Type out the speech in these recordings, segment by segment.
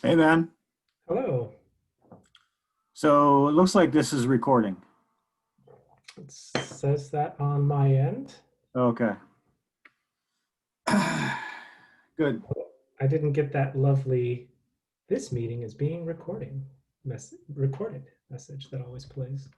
Hey man, Hello. so it looks like this is recording. It says that on my end. Okay. Good. I didn't get that lovely "this meeting is being recorded" message that always plays.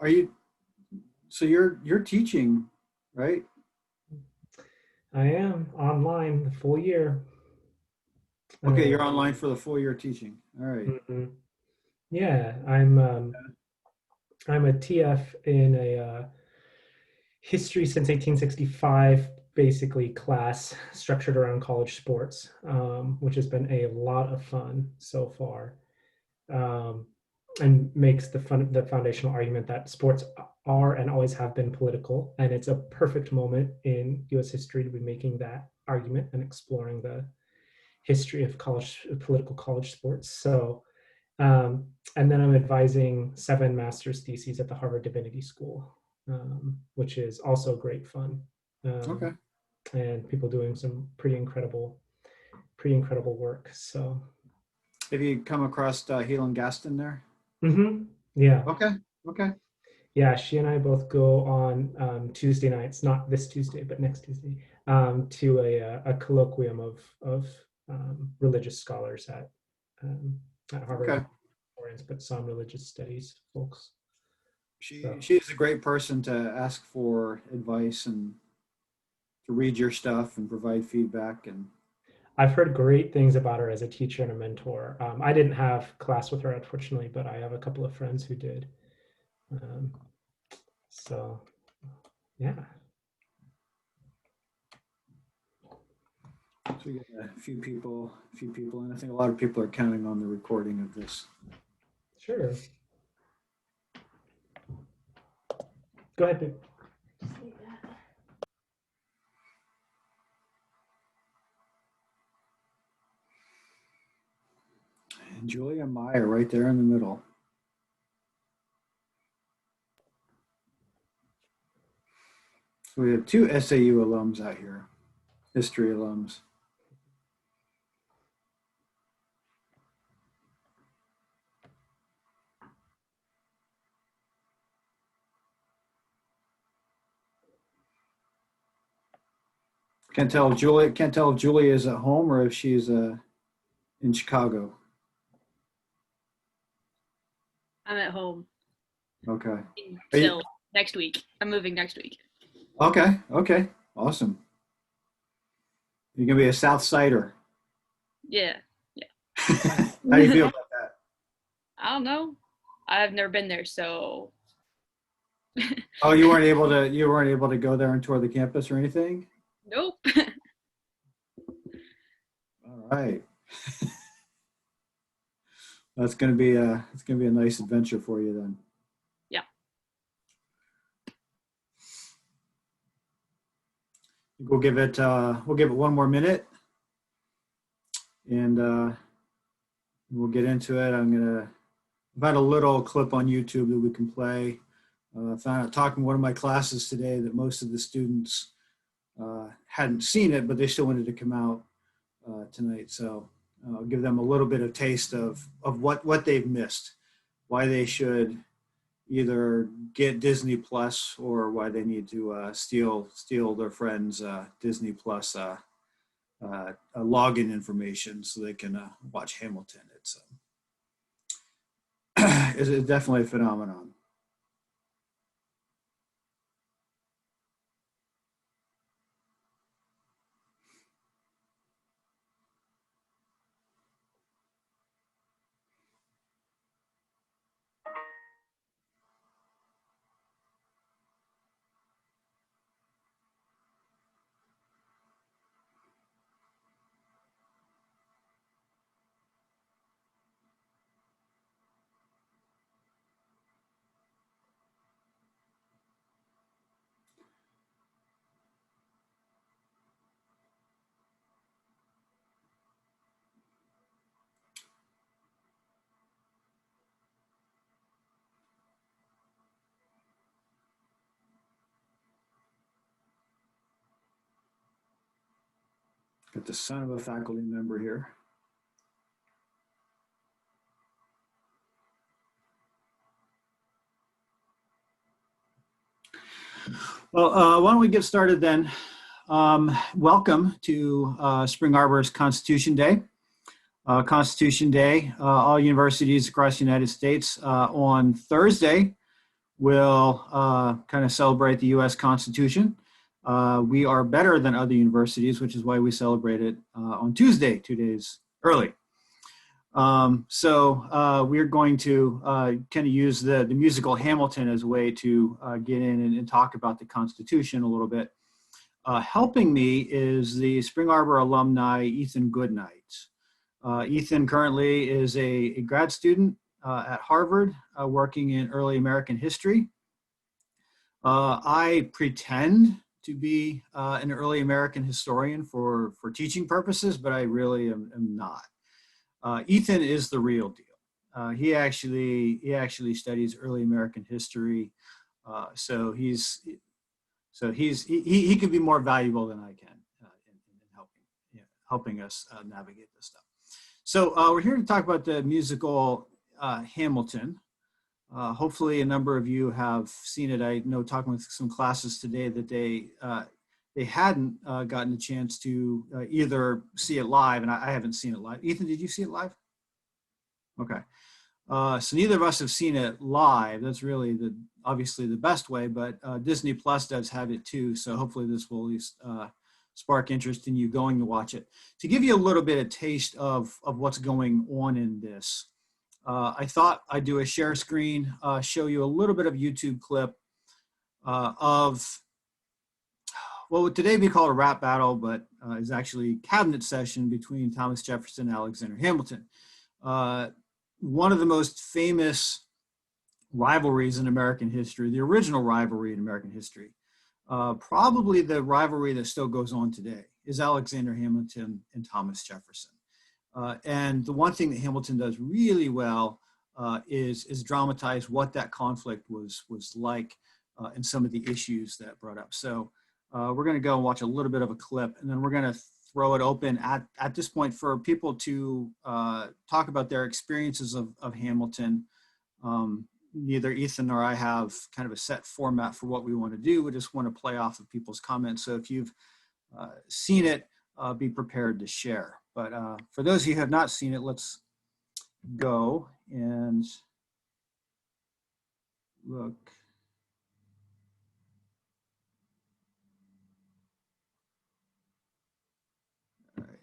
Are you so you're teaching, right? I am online the full year. Okay, you're Um, online for the full year teaching. All right. mhm. Yeah, I'm a TF in a history since 1865, basically class structured around college sports, which has been a lot of fun so far. um, and makes the foundational argument that sports are and always have been political, and it's a perfect moment in U.S. history to be making that argument and exploring the history of political college sports. So, and then I'm advising 7 master's theses at the Harvard Divinity School, which is also great fun, Okay. and people doing some pretty incredible work. So, Have you come across Helen Gaston there? yeah. Okay. Okay. Yeah, she and I both go on Tuesday nights, not this Tuesday, but next Tuesday, to a colloquium of religious scholars at Harvard, Okay. not historians, but some religious studies folks. So She's a great person to ask for advice and to read your stuff and provide feedback and I've heard great things about her as a teacher and a mentor. I didn't have class with her, unfortunately, but I have a couple of friends who did. Um, so yeah, so we got a few people, and I think a lot of people are counting on the recording of this. sure. Go ahead, dude. And Julia Meyer right there in the middle. So we have two SAU alums out here, history alums. Can't tell if Julia is at home or if she's in Chicago. I'm at home Okay. Are you until next week. I'm moving next week. okay? Okay. Awesome. You're gonna be a South Sider. Yeah, yeah. How do you feel about that? I don't know. I've never been there, so Oh, you weren't able to go there and tour the campus or anything? nope. All right. It's gonna be a nice adventure for you then. Yeah. We'll give it one more minute and we'll get into it. I've had a little clip on YouTube that we can play. I found out talking to one of my classes today that most of the students hadn't seen it, but they still wanted to come out tonight. So I'll give them a little bit of taste of what they've missed, why they should either get Disney Plus or why they need to steal their friends' Disney Plus login information so they can watch Hamilton. It's definitely a phenomenon. Got the son of a faculty member here. Well, why don't we get started then? Welcome to Spring Arbor's Constitution Day. Constitution Day, all universities across the United States on Thursday will kind of celebrate the US Constitution. We are better than other universities, which is why we celebrate it on Tuesday, 2 days early. So we're going to kind of use the musical Hamilton as a way to get in and talk about the Constitution a little bit. Helping me is the Spring Arbor alumni, Ethan Goodnight. Ethan currently is a grad student at Harvard, working in early American history. I pretend to be an early American historian for teaching purposes, but I really am not. Ethan is the real deal. He actually studies early American history, so he could be more valuable than I can in helping us navigate this stuff. So we're here to talk about the musical Hamilton. Hopefully a number of you have seen it. I know talking with some classes today that they hadn't gotten a chance to either see it live, and I haven't seen it live. Ethan, did you see it live? Okay. So neither of us have seen it live. That's really obviously the best way, but Disney Plus does have it too. So hopefully this will at least spark interest in you going to watch it. To give you a little bit of taste of what's going on in this, I thought I'd do a share screen, show you a little bit of YouTube clip of what would today be called a rap battle, but is actually cabinet session between Thomas Jefferson and Alexander Hamilton. One of the most famous rivalries in American history, the original rivalry in American history, probably the rivalry that still goes on today, is Alexander Hamilton and Thomas Jefferson. And the one thing that Hamilton does really well is dramatize what that conflict was like and some of the issues that brought up. So we're going to go and watch a little bit of a clip, and then we're going to throw it open at this point for people to talk about their experiences of Hamilton. Neither Ethan nor I have kind of a set format for what we want to do. We just want to play off of people's comments. So if you've seen it, be prepared to share. But for those of you who have not seen it, let's go and look. All right.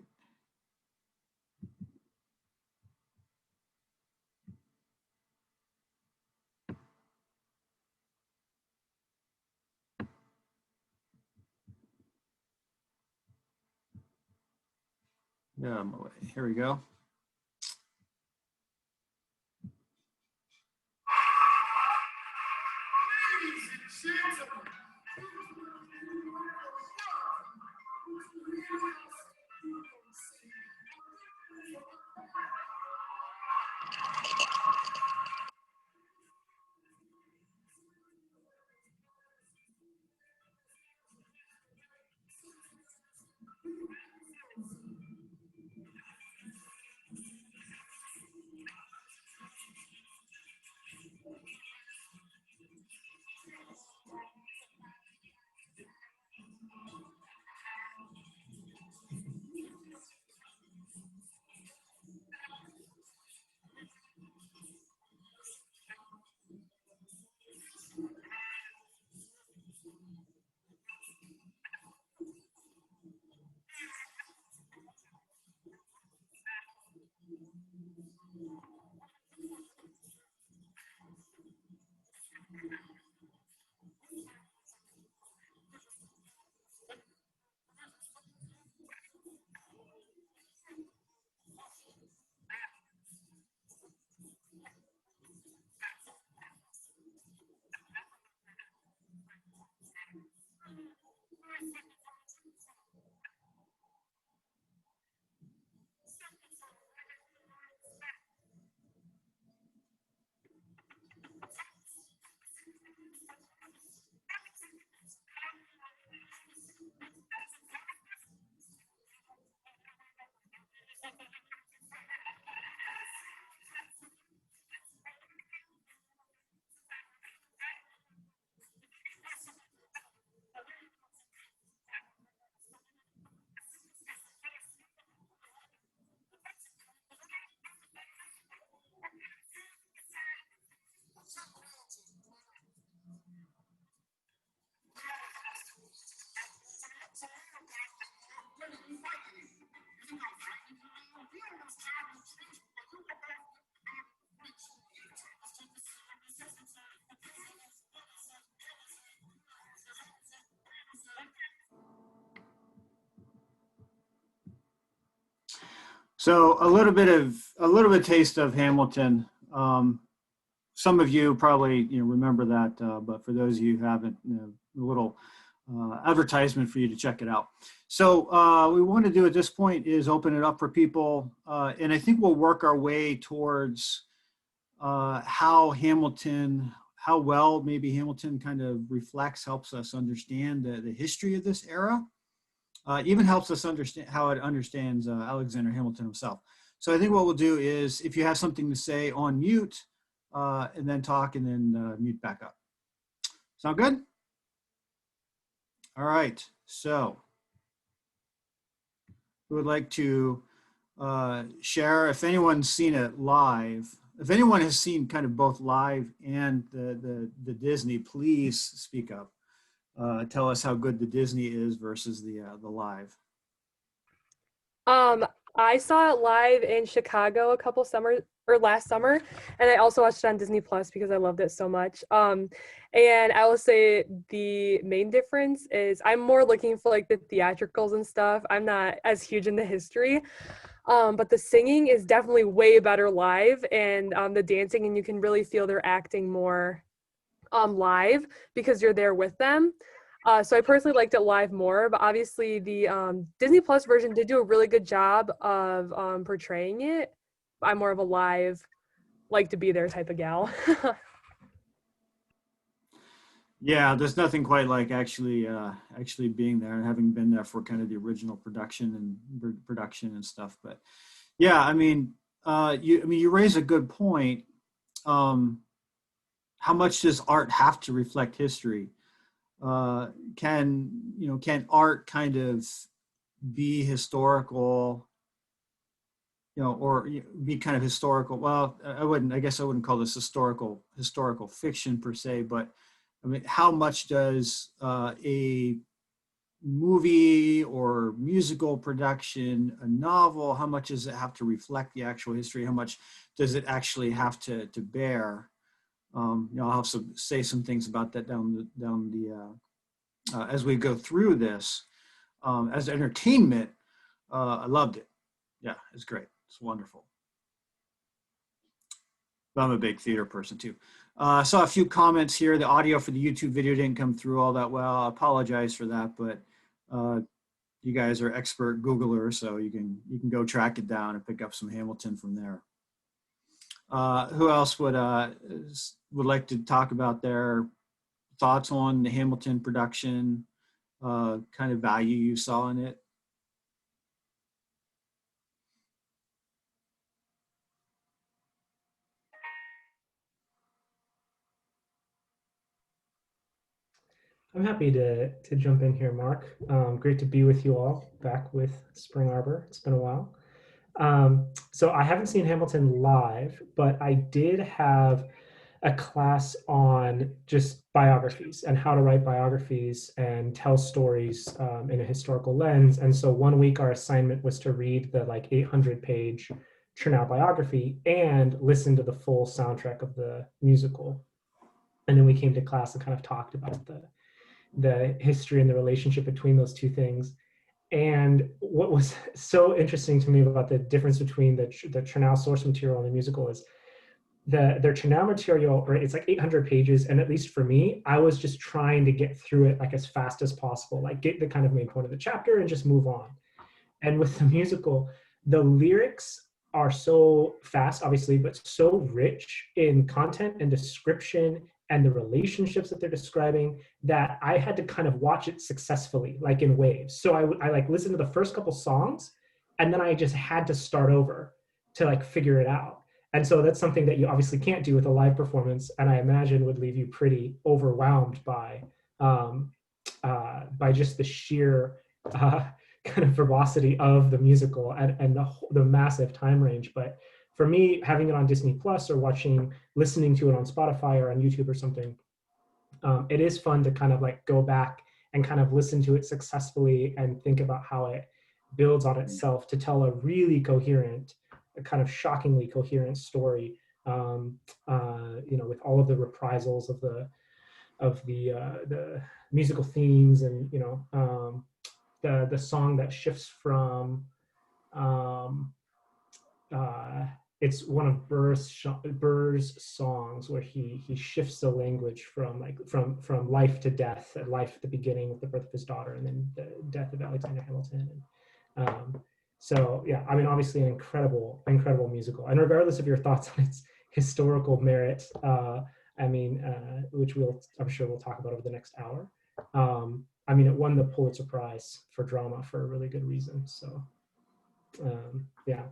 Yeah, here we go. So a little bit taste of Hamilton. Some of you probably remember that, but for those of you who haven't, a little advertisement for you to check it out. So what we want to do at this point is open it up for people, and I think we'll work our way towards how well maybe Hamilton kind of helps us understand the history of this era. Even helps us understand how it understands Alexander Hamilton himself. So I think what we'll do is, if you have something to say, on mute, and then talk, and then mute back up. Sound good? All right. So who would like to share, if anyone's seen it live, if anyone has seen kind of both live and the Disney, please speak up. Tell us how good the Disney is versus the live. I saw it live in Chicago last summer, and I also watched it on Disney Plus because I loved it so much. And I will say the main difference is I'm more looking for like the theatricals and stuff. I'm not as huge into history. But the singing is definitely way better live, and the dancing, and you can really feel they're acting more live because you're there with them. So I personally liked it live more, but obviously the Disney Plus version did do a really good job of portraying it. I'm more of a live, like to be there type of gal. Yeah, there's nothing quite like actually being there and having been there for kind of the original production and stuff. But yeah, I mean, you raise a good point. How much does art have to reflect history? Can art kind of be historical, or be kind of historical? Well, I guess I wouldn't call this historical fiction per se, but I mean, how much does a movie or musical production, a novel, how much does it have to reflect the actual history? How much does it actually have to bear? I'll have to say some things about that as we go through this. As entertainment, I loved it. Yeah, it's great. It's wonderful. But I'm a big theater person too. I saw a few comments here. The audio for the YouTube video didn't come through all that well. I apologize for that, but you guys are expert Googlers, so you can go track it down and pick up some Hamilton from there. Who else would like to talk about their thoughts on the Hamilton production, kind of value you saw in it? I'm happy to jump in here, Mark. Great to be with you all, back with Spring Arbor. It's been a while. So I haven't seen Hamilton live, but I did have a class on just biographies and how to write biographies and tell stories in a historical lens. And so one week our assignment was to read the 800-page Chernow biography and listen to the full soundtrack of the musical. And then we came to class and kind of talked about the history and the relationship between those two things. And what was so interesting to me about the difference between the Chernow source material and the musical is their Chernow material, right? It's 800 pages. And at least for me, I was just trying to get through it as fast as possible, get the kind of main point of the chapter and just move on. And with the musical, the lyrics are so fast, obviously, but so rich in content and description and the relationships that they're describing that I had to kind of watch it successfully, in waves. So I listened to the first couple songs, and then I just had to start over to figure it out. And so that's something that you obviously can't do with a live performance, and I imagine would leave you pretty overwhelmed by just the sheer kind of verbosity of the musical and the massive time range. But for me, having it on Disney Plus or listening to it on Spotify or on YouTube or something, it is fun to kind of go back and kind of listen to it successfully and think about how it builds on itself to tell a really coherent, a kind of shockingly coherent story, with all of the reprisals of the musical themes and, the song that shifts from it's one of Burr's songs where he shifts the language from like from life to death, and life at the beginning with the birth of his daughter, and then the death of Alexander Hamilton. And, so yeah, I mean, obviously an incredible musical, and regardless of your thoughts on its historical merit, I mean, which I'm sure we'll talk about over the next hour. I mean, it won the Pulitzer Prize for drama for a really good reason. So yeah.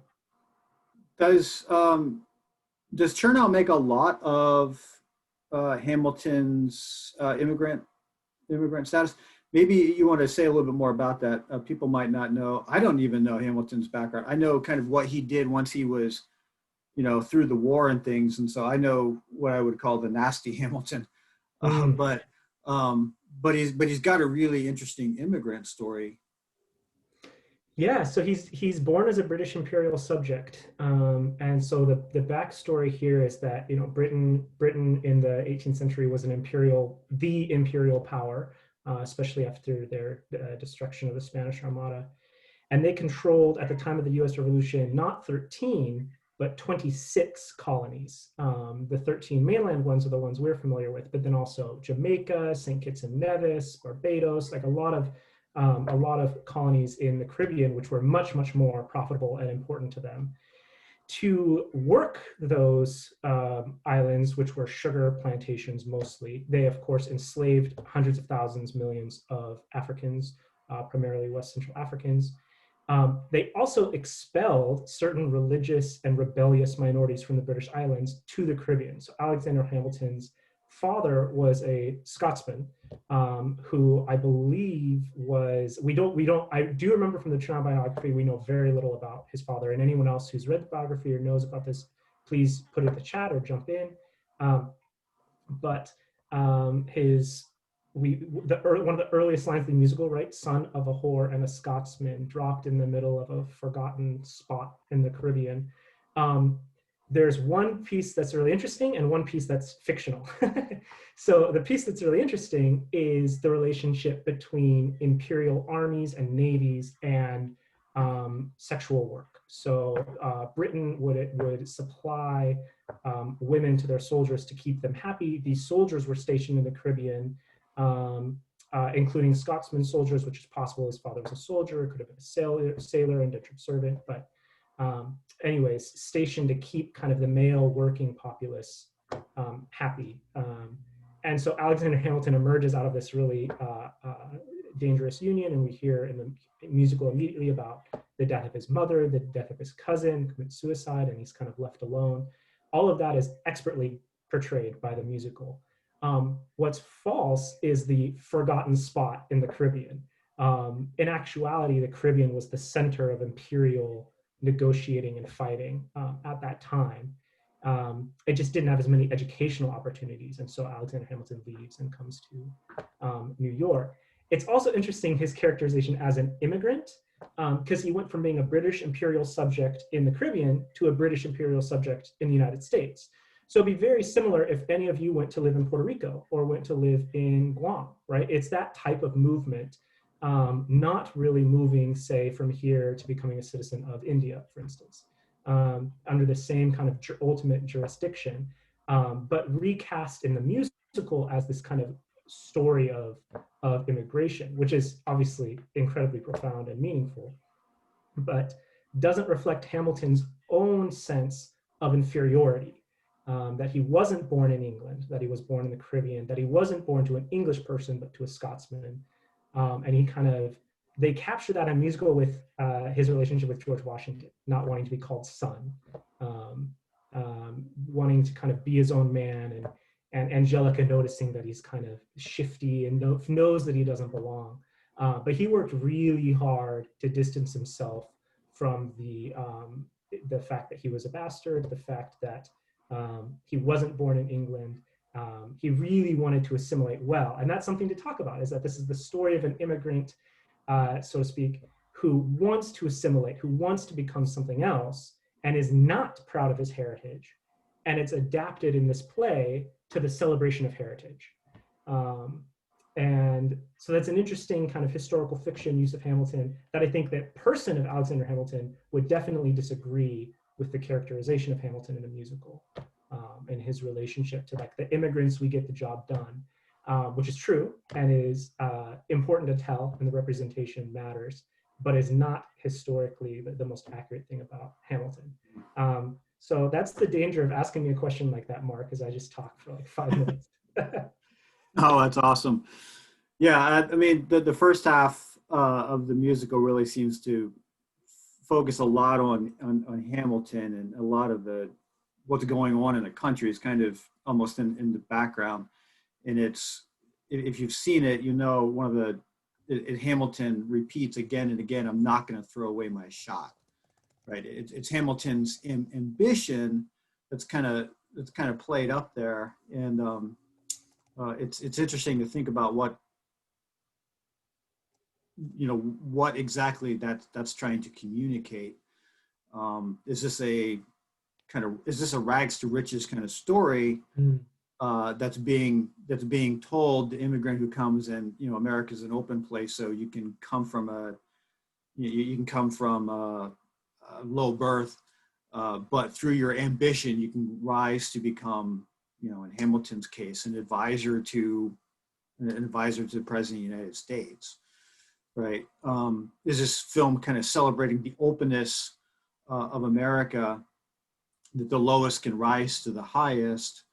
Does Chernow make a lot of Hamilton's immigrant status? Maybe you want to say a little bit more about that. People might not know. I don't even know Hamilton's background. I know kind of what he did once he was, through the war and things. And so I know what I would call the nasty Hamilton. But he's got a really interesting immigrant story. Yeah, so he's born as a British imperial subject, and so the backstory here is that Britain in the 18th century was the imperial power, especially after their destruction of the Spanish Armada, and they controlled at the time of the U.S. Revolution not 13 but 26 colonies. The 13 mainland ones are the ones we're familiar with, but then also Jamaica, St. Kitts and Nevis, Barbados, like a lot of colonies in the Caribbean, which were much, much more profitable and important to them. To work those islands, which were sugar plantations mostly, they of course enslaved hundreds of thousands, millions of Africans, primarily West Central Africans. They also expelled certain religious and rebellious minorities from the British Islands to the Caribbean. So Alexander Hamilton's father was a Scotsman, who I believe I do remember from the Chernow biography, we know very little about his father, and anyone else who's read the biography or knows about this, please put it in the chat or jump in. One of the earliest lines of the musical, right? Son of a whore and a Scotsman, dropped in the middle of a forgotten spot in the Caribbean. There's one piece that's really interesting and one piece that's fictional. So the piece that's really interesting is the relationship between imperial armies and navies and sexual work. So Britain would supply women to their soldiers to keep them happy. These soldiers were stationed in the Caribbean, including Scotsman soldiers, which is possible his father was a soldier, could have been a sailor, indentured servant, but anyways, stationed to keep kind of the male working populace happy. And so Alexander Hamilton emerges out of this really dangerous union, and we hear in the musical immediately about the death of his mother, the death of his cousin, commits suicide, and he's kind of left alone. All of that is expertly portrayed by the musical. What's false is the forgotten spot in the Caribbean. In actuality, the Caribbean was the center of imperial negotiating and fighting at that time. It just didn't have as many educational opportunities, and so Alexander Hamilton leaves and comes to New York. It's also interesting his characterization as an immigrant, because he went from being a British imperial subject in the Caribbean to a British imperial subject in the United States. So it'd be very similar if any of you went to live in Puerto Rico or went to live in Guam, right? It's that type of movement, not really moving, say, from here to becoming a citizen of India, for instance, under the same kind of ultimate jurisdiction, but recast in the musical as this kind of story of immigration, which is obviously incredibly profound and meaningful, but doesn't reflect Hamilton's own sense of inferiority. That he wasn't born in England, that he was born in the Caribbean, that he wasn't born to an English person, but to a Scotsman. And they capture that in musical with his relationship with George Washington, not wanting to be called son, wanting to kind of be his own man, and Angelica noticing that he's kind of shifty and knows that he doesn't belong. But he worked really hard to distance himself from the fact that he was a bastard, the fact that he wasn't born in England. He really wanted to assimilate well. And that's something to talk about, is that this is the story of an immigrant, so to speak, who wants to assimilate, who wants to become something else, and is not proud of his heritage. And it's adapted in this play to the celebration of heritage. And so that's an interesting kind of historical fiction use of Hamilton that I think that person of Alexander Hamilton would definitely disagree with the characterization of Hamilton in a musical, and his relationship to like the immigrants, we get the job done, which is true and is important to tell, and the representation matters, but is not historically the most accurate thing about Hamilton. So that's the danger of asking me a question like that, Mark, is I just talk for like 5 minutes. Oh, that's awesome. Yeah, I mean, the first half of the musical really seems to focus a lot on Hamilton, and a lot of what's going on in the country is kind of almost in the background. And it's, if you've seen it, you know, one of Hamilton repeats again and again, "I'm not going to throw away my shot." Right? It's Hamilton's ambition that's kind of played up there, and it's interesting to think about what exactly that's trying to communicate. Is this a rags to riches kind of story that's being told the immigrant who comes, and America's an open place, so you can come from low birth, but through your ambition you can rise to become, in Hamilton's case, an advisor to the President of the United States. Right? Is this film kind of celebrating the openness of America, that the lowest can rise to the highest?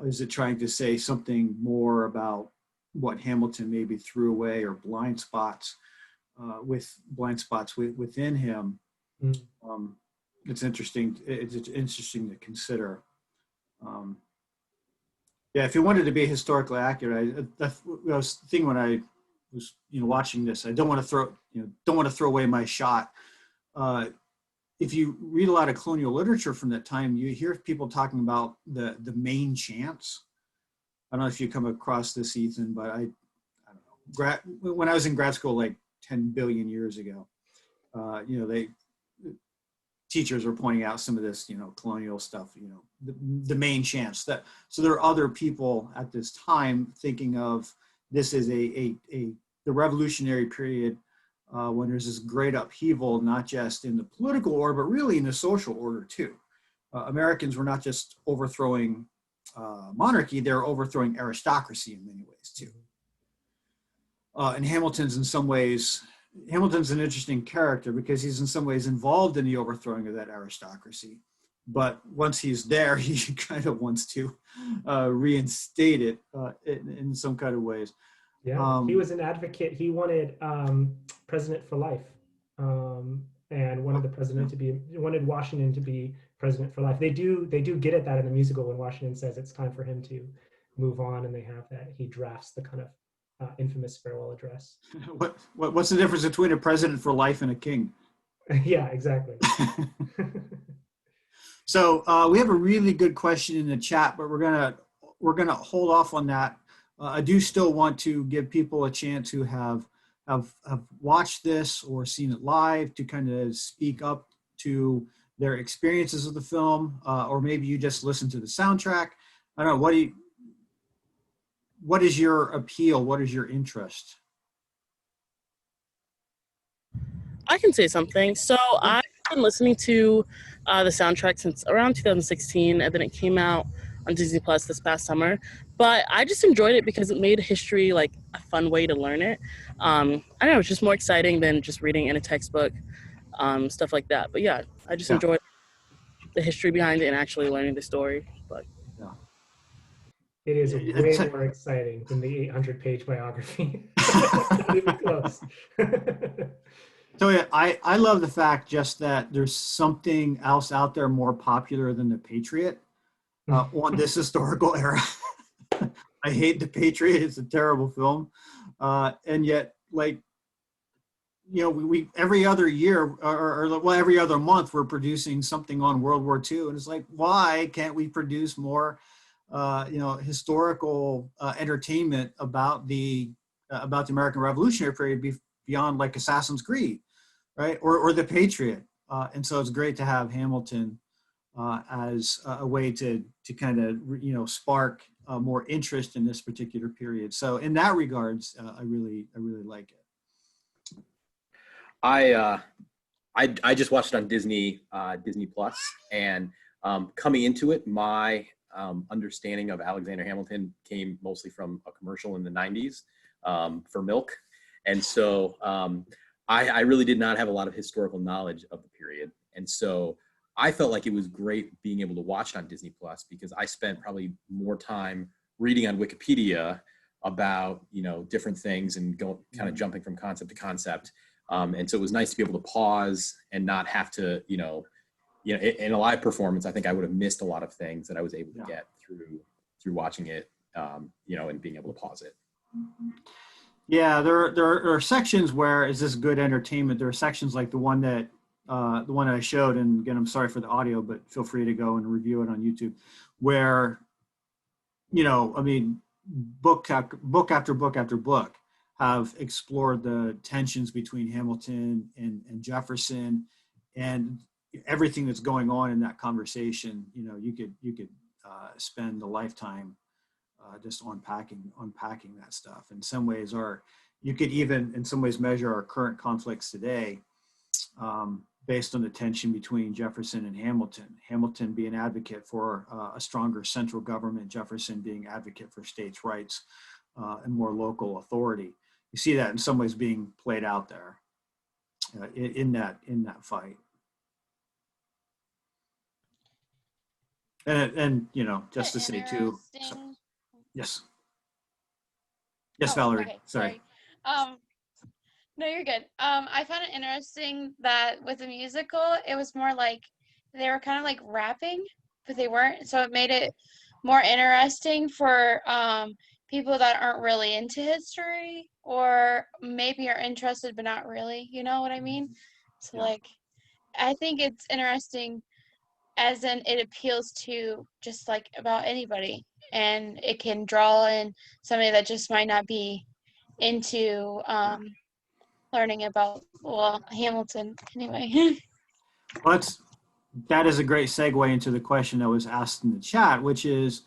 Is it trying to say something more about what Hamilton maybe threw away, or blind spots within him? It's interesting. It's interesting to consider. Yeah, if you wanted to be historically accurate, I was thinking when I was watching this, I don't want to throw away my shot. If you read a lot of colonial literature from that time, you hear people talking about the main chance. I don't know if you come across this, Ethan, but I don't know. When I was in grad school, like 10 billion years ago, teachers were pointing out some of this, colonial stuff, the main chance. So there are other people at this time thinking of this as the revolutionary period, when there's this great upheaval, not just in the political order, but really in the social order too. Americans were not just overthrowing monarchy, they're overthrowing aristocracy in many ways too. And Hamilton's an interesting character because he's in some ways involved in the overthrowing of that aristocracy. But once he's there, he kind of wants to reinstate it in some kind of ways. Yeah, he was an advocate. He wanted president for life, and wanted Washington to be president for life. They do get at that in the musical when Washington says it's time for him to move on, and they have that. He drafts the kind of infamous farewell address. What's the difference between a president for life and a king? Yeah, exactly. So we have a really good question in the chat, but we're gonna hold off on that. I do still want to give people a chance who have watched this or seen it live to kind of speak up to their experiences of the film, or maybe you just listen to the soundtrack. I don't know. What is your appeal? What is your interest? I can say something. So I've been listening to the soundtrack since around 2016, and then it came out on Disney Plus this past summer. But I just enjoyed it because it made history like a fun way to learn it. I don't know, it's just more exciting than just reading in a textbook, stuff like that. But yeah, I just enjoyed the history behind it and actually learning the story. But it is way more exciting than the 800-page biography. Not even close. So yeah, I love the fact just that there's something else out there more popular than The Patriot on this historical era. I hate The Patriot. It's a terrible film. And yet, like, we every other year or every other month, we're producing something on World War II. And it's like, why can't we produce more, historical entertainment about the American Revolutionary period beyond like Assassin's Creed, right? Or The Patriot. And so it's great to have Hamilton as a way to kind of, spark more interest in this particular period. So in that regards, I really like it. I I just watched it on Disney Plus, and coming into it, my understanding of Alexander Hamilton came mostly from a commercial in the 90s for milk. And so I really did not have a lot of historical knowledge of the period. And so I felt like it was great being able to watch it on Disney Plus, because I spent probably more time reading on Wikipedia about, different things and kind of jumping from concept to concept. And so it was nice to be able to pause and not have to, in a live performance, I think I would have missed a lot of things that I was able to get through watching it, and being able to pause it. Yeah, there are sections where is this good entertainment. There are sections like the one that I showed, and again, I'm sorry for the audio, but feel free to go and review it on YouTube, where, book after book after book have explored the tensions between Hamilton and Jefferson, and everything that's going on in that conversation. You could spend a lifetime just unpacking that stuff. In some ways, you could even in some ways measure our current conflicts today based on the tension between Jefferson and Hamilton. Hamilton being advocate for a stronger central government, Jefferson being advocate for states' rights and more local authority. You see that in some ways being played out there in that fight. And just to say too. Yes. Yes, Valerie. Okay, sorry. No, you're good. I found it interesting that with the musical, it was more like they were kind of like rapping, but they weren't. So it made it more interesting for people that aren't really into history, or maybe are interested but not really. You know what I mean? So like, I think it's interesting, as in it appeals to just like about anybody, and it can draw in somebody that just might not be into learning about Hamilton anyway. Well, that is a great segue into the question that was asked in the chat, which is,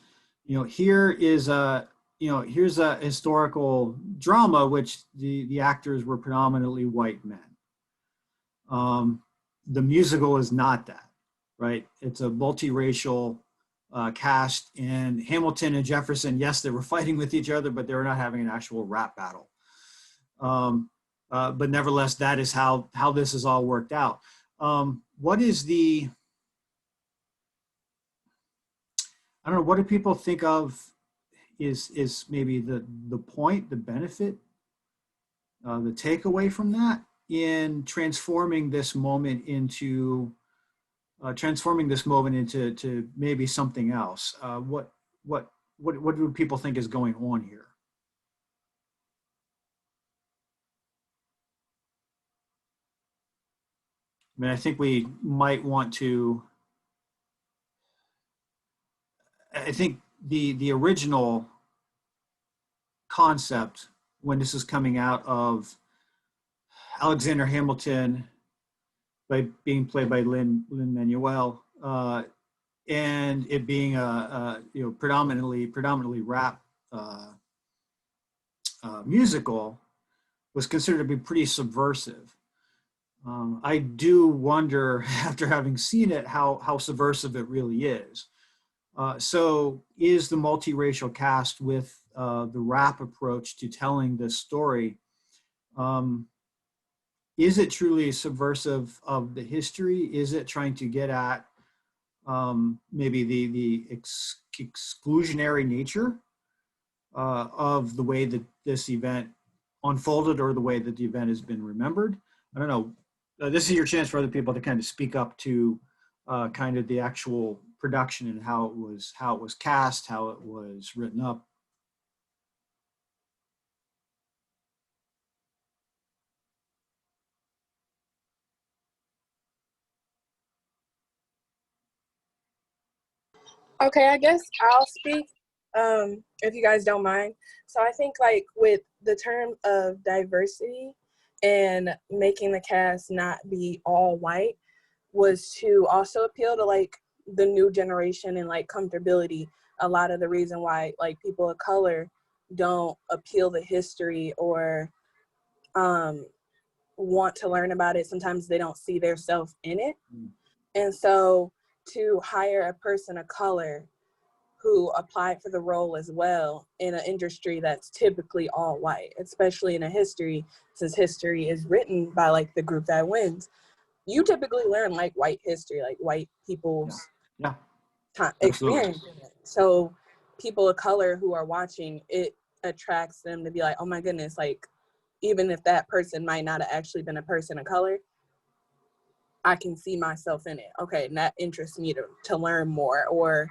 here's a historical drama which the actors were predominantly white men. The musical is not that, right? It's a multiracial cast, and Hamilton and Jefferson, yes, they were fighting with each other, but they were not having an actual rap battle. But nevertheless, that is how this is all worked out. What is what do people think of is maybe the point, the benefit, the takeaway from that in transforming this moment into to maybe something else? What do people think is going on here? I mean, I think we might want to. I think the original concept, when this is coming out of Alexander Hamilton being played by Lin-Manuel, and it being a predominantly rap musical, was considered to be pretty subversive. I do wonder, after having seen it, how subversive it really is. So is the multiracial cast with the rap approach to telling this story, is it truly subversive of the history? Is it trying to get at maybe the exclusionary nature of the way that this event unfolded, or the way that the event has been remembered? I don't know. This is your chance for other people to kind of speak up to kind of the actual production and how it was cast, how it was written up. Okay, I guess I'll speak if you guys don't mind. So I think like with the term of diversity and making the cast not be all white was to also appeal to like the new generation and like comfortability. A lot of the reason why like people of color don't appeal to history or want to learn about it. Sometimes they don't see their self in it. And so to hire a person of color who applied for the role as well in an industry that's typically all white, especially in a history, since history is written by like the group that wins, you typically learn like white history, like white people's Yeah. experience. So people of color who are watching, it attracts them to be like, oh my goodness, like even if that person might not have actually been a person of color, I can see myself in it. Okay, and that interests me to learn more. Or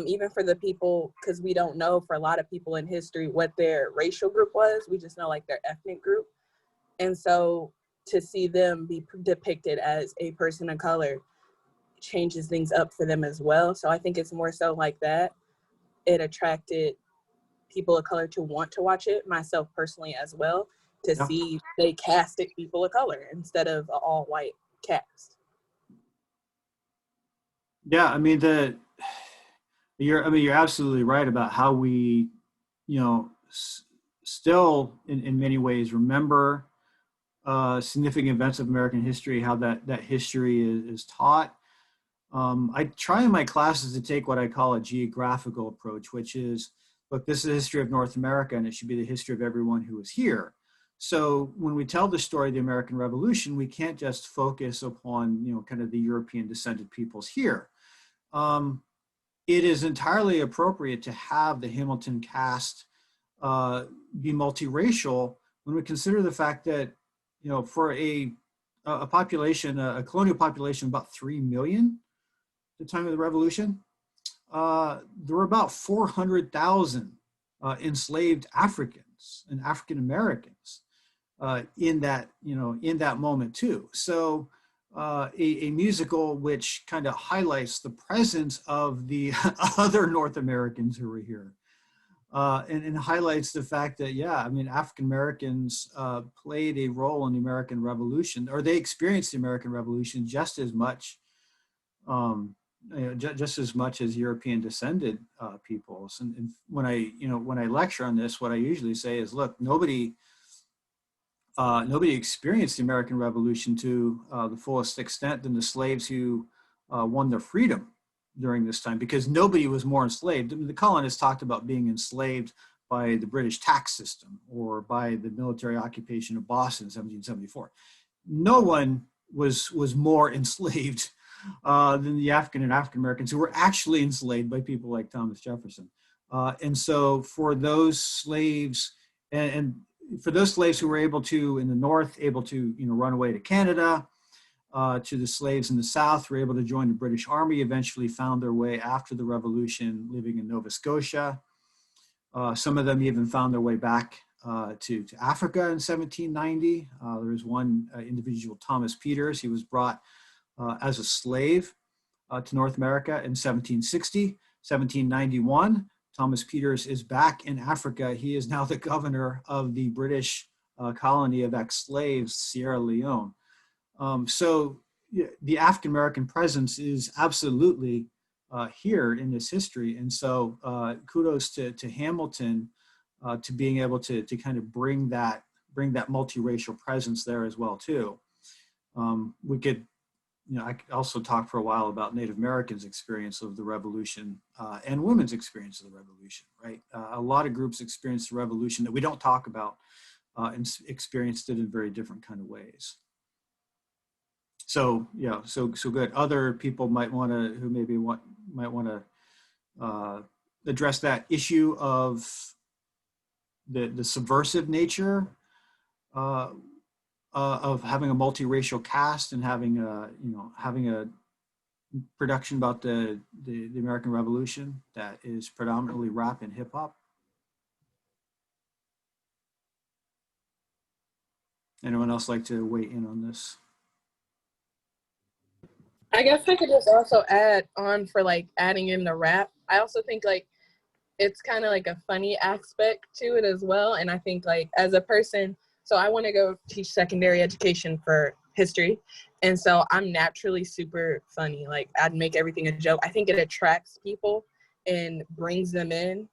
even for the people, because we don't know for a lot of people in history what their racial group was. We just know like their ethnic group. And so to see them be depicted as a person of color changes things up for them as well. So I think it's more so like that. It attracted people of color to want to watch it, myself personally as well, to see they casted people of color instead of an all white cast. Yeah, I mean you're absolutely right about how we, still in many ways remember significant events of American history, how that history is taught. I try in my classes to take what I call a geographical approach, which is, look, this is the history of North America, and it should be the history of everyone who was here. So when we tell the story of the American Revolution, we can't just focus upon, kind of the European descended peoples here. It is entirely appropriate to have the Hamilton cast be multiracial when we consider the fact that, for a population, a colonial population of about 3 million at the time of the Revolution, there were about 400,000 enslaved Africans and African Americans in that moment too. So a musical which kind of highlights the presence of the other North Americans who were here, and highlights the fact that, African Americans played a role in the American Revolution, or they experienced the American Revolution just as much, just as much as European descended peoples. And when I lecture on this, what I usually say is, look, nobody experienced the American Revolution to the fullest extent than the slaves who won their freedom during this time, because nobody was more enslaved. I mean, the colonists talked about being enslaved by the British tax system or by the military occupation of Boston in 1774. No one was more enslaved than the African and African Americans who were actually enslaved by people like Thomas Jefferson. And so for those slaves, and for those slaves who were able to, in the North, able to run away to Canada, to the slaves in the South who were able to join the British Army, eventually found their way after the Revolution living in Nova Scotia. Some of them even found their way back to Africa in 1790. There was one individual, Thomas Peters. He was brought as a slave to North America in 1760. 1791, Thomas Peters is back in Africa. He is now the governor of the British colony of ex-slaves, Sierra Leone. So the African American presence is absolutely here in this history. And so kudos to Hamilton to being able to kind of bring that multiracial presence there as well too. We could, I could also talk for a while about Native Americans' experience of the Revolution and women's experience of the Revolution, right? A lot of groups experienced the Revolution that we don't talk about and experienced it in very different kind of ways. So so good. Other people might want to address that issue of the subversive nature of having a multiracial cast and having a production about the American Revolution that is predominantly rap and hip hop. Anyone else like to weigh in on this? I guess I could just also add on for like adding in the rap. I also think like it's kind of like a funny aspect to it as well. And I think like as a person, so I want to go teach secondary education for history. And so I'm naturally super funny. Like I'd make everything a joke. I think it attracts people and brings them in.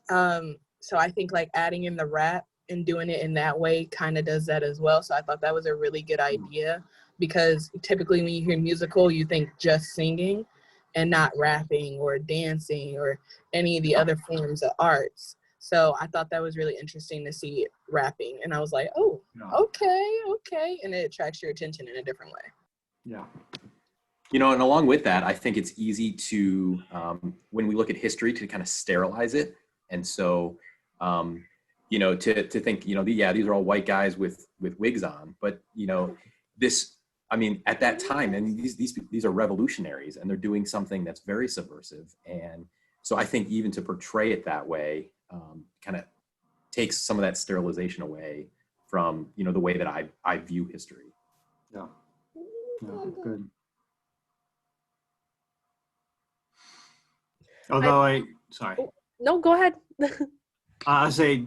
So I think like adding in the rap and doing it in that way kind of does that as well. So I thought that was a really good idea, because typically when you hear musical, you think just singing and not rapping or dancing or any of the other forms of arts. So I thought that was really interesting to see rapping. And I was like, oh, okay. And it attracts your attention in a different way. Yeah. You know, and along with that, I think it's easy to, when we look at history, to kind of sterilize it. And so, you know, to think, you know, these are all white guys with wigs on, but, you know, I mean, at that time, and these are revolutionaries, and they're doing something that's very subversive. And so I think even to portray it that way, kind of takes some of that sterilization away from, you know, the way that I view history. Yeah. Good. Although sorry. No, go ahead. I say,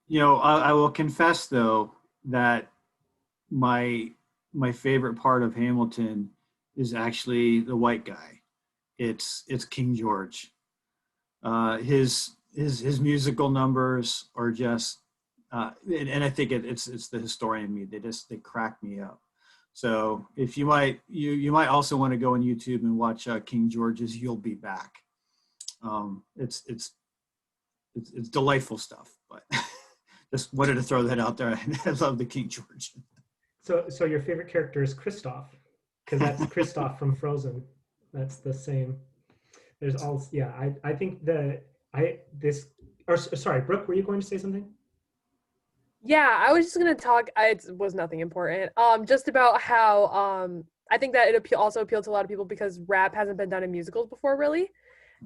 you know, I will confess though that my favorite part of Hamilton is actually the white guy. It's King George. His musical numbers are just, and I think it's the historian in me. They crack me up. So if you might also want to go on YouTube and watch King George's "You'll Be Back." It's delightful stuff. But just wanted to throw that out there. I love the King George. So your favorite character is Kristoff, because that's Kristoff from Frozen. That's the same. There's all, yeah. I think sorry, Brooke, were you going to say something? Yeah, I was just gonna talk. It was nothing important. Just about how I think that it also appealed to a lot of people because rap hasn't been done in musicals before, really.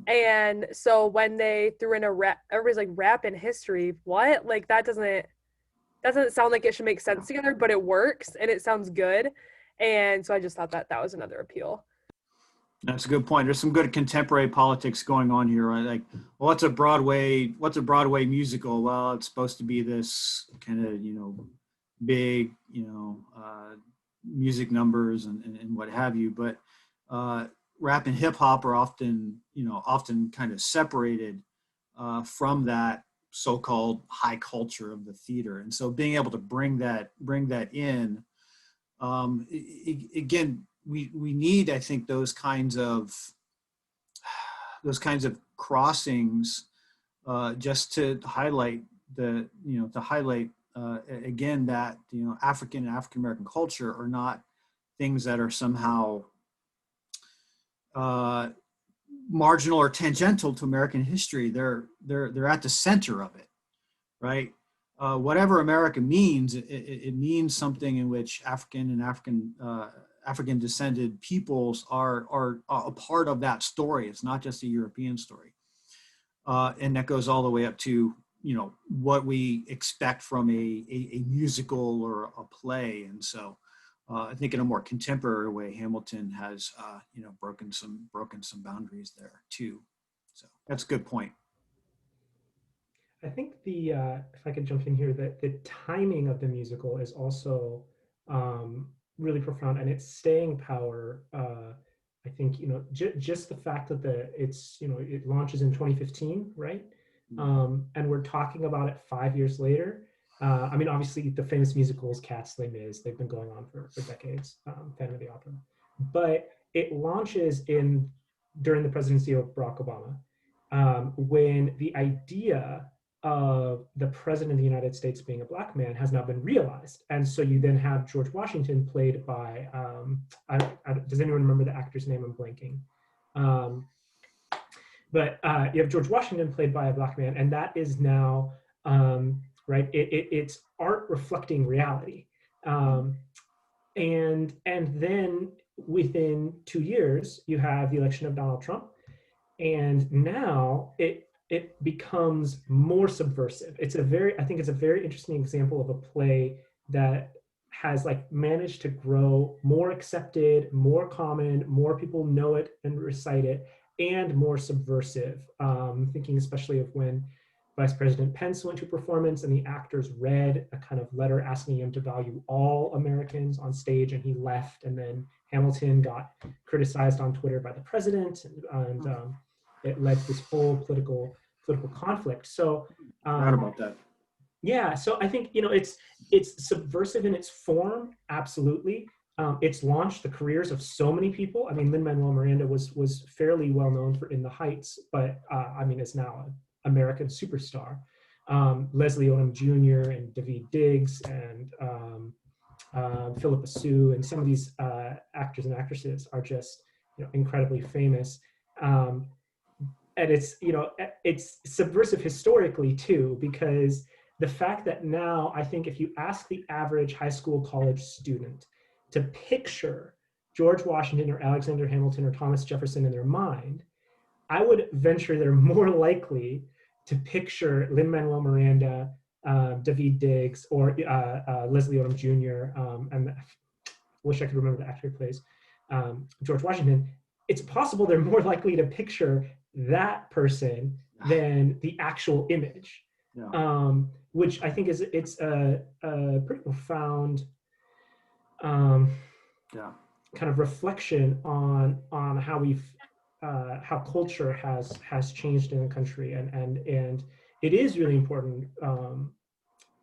And so when they threw in a rap, everybody's like, rap in history, what? Like that doesn't sound like it should make sense together, but it works and it sounds good. And so I just thought that was another appeal. That's a good point. There's some good contemporary politics going on here. Right? Like, well, what's a Broadway musical? Well, it's supposed to be this kind of, you know, big, you know, music numbers and what have you. But rap and hip hop are often kind of separated from that so-called high culture of the theater. And so being able to bring that in, again, we need, I think, those kinds of crossings just to highlight again that, you know, African and African American culture are not things that are somehow marginal or tangential to American history. They're at the center of it, right? Whatever America means, it means something in which African and African descended peoples are a part of that story. It's not just a European story. And that goes all the way up to, you know, what we expect from a musical or a play. And so I think in a more contemporary way, Hamilton has, you know, broken some boundaries there too. So that's a good point. I think if I could jump in here, that the timing of the musical is also really profound, and its staying power. I think, you know, just the fact that it launches in 2015, right? And we're talking about it 5 years later. I mean, obviously, the famous musicals, Cats, Les Mis, they've been going on for decades. Phantom of the Opera, but it launches during the presidency of Barack Obama, when the idea of the president of the United States being a Black man has now been realized. And so you then have George Washington played by, does anyone remember the actor's name? I'm blanking. But you have George Washington played by a Black man, and that is now, right, it's art reflecting reality. And then within 2 years, you have the election of Donald Trump, and now it becomes more subversive. I think it's a very interesting example of a play that has like managed to grow more accepted, more common, more people know it and recite it, and more subversive. Thinking especially of when Vice President Pence went to performance and the actors read a kind of letter asking him to value all Americans on stage, and he left, and then Hamilton got criticized on Twitter by the president, and it led to this whole political conflict. So Forgot about that. Yeah, so I think, it's subversive in its form, absolutely. It's launched the careers of so many people. I mean, Lin-Manuel Miranda was fairly well known for In the Heights, but is now an American superstar. Leslie Odom Jr. and Daveed Diggs and Philippa Sue and some of these actors and actresses are just incredibly famous. And it's subversive historically too, because the fact that now I think if you ask the average high school, college student to picture George Washington or Alexander Hamilton or Thomas Jefferson in their mind, I would venture they're more likely to picture Lin-Manuel Miranda, Daveed Diggs, or Leslie Odom Jr. And I wish I could remember the actor who plays George Washington. It's possible they're more likely to picture that person than the actual image, which I think it's a pretty profound kind of reflection on how how culture has changed in the country, and it is really important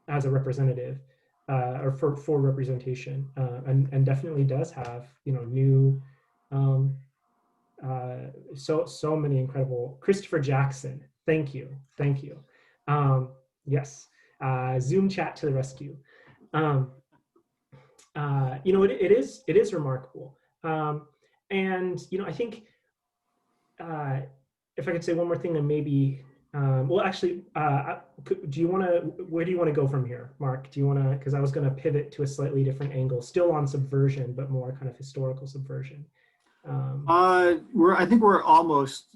as a representative or for representation, and definitely does have new so many incredible. Christopher Jackson, thank you. Yes, Zoom chat to the rescue. It is remarkable, and I think if I could say one more thing, and maybe do you want to? Where do you want to go from here, Mark? Do you want to? Because I was going to pivot to a slightly different angle, still on subversion, but more kind of historical subversion. I think we're almost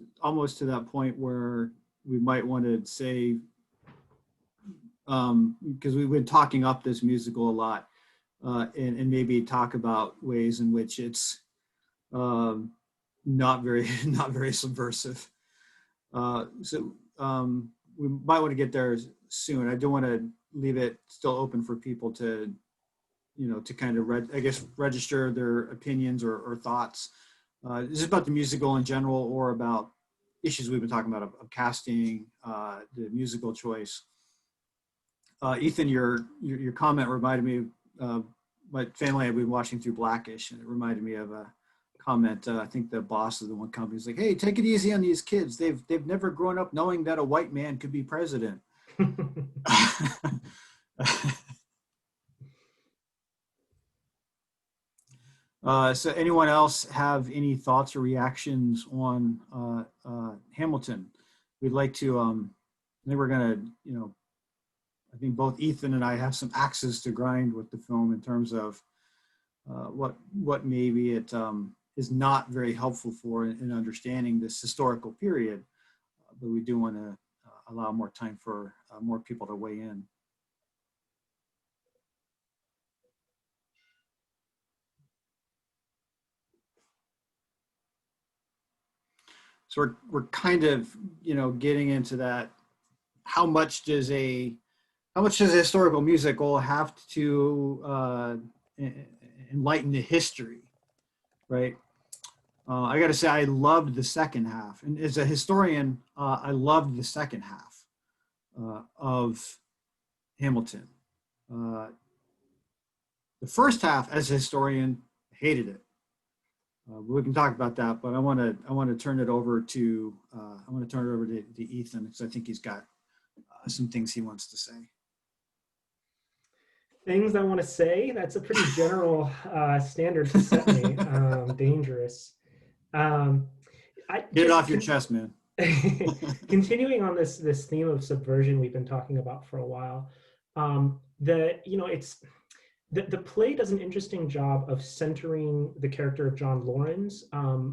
to that point where we might want to say, because we've been talking up this musical a lot, and maybe talk about ways in which it's not very subversive. So we might want to get there soon. I do want to leave it still open for people to, to kind of register their opinions or thoughts. Is it about the musical in general, or about issues we've been talking about of casting, the musical choice? Ethan, your comment reminded me of my family had been watching through Blackish, and it reminded me of a comment. I think the boss of the one company was like, "Hey, take it easy on these kids. They've never grown up knowing that a white man could be president." So anyone else have any thoughts or reactions on Hamilton? We'd like to, I think we're gonna, I think both Ethan and I have some axes to grind with the film in terms of what maybe it is not very helpful for in understanding this historical period, but we do want to allow more time for more people to weigh in. So we're kind of, getting into that. How much does a historical musical have to enlighten the history, right? I got to say, I loved the second half, and as a historian, I loved the second half of Hamilton. The first half, as a historian, hated it. We can talk about that, but I want to turn it over to Ethan, because I think he's got some things he wants to say. Things I want to say? That's a pretty general standard to set me. Dangerous. Get it off your chest, man. Continuing on this theme of subversion we've been talking about for a while, the play does an interesting job of centering the character of John Laurens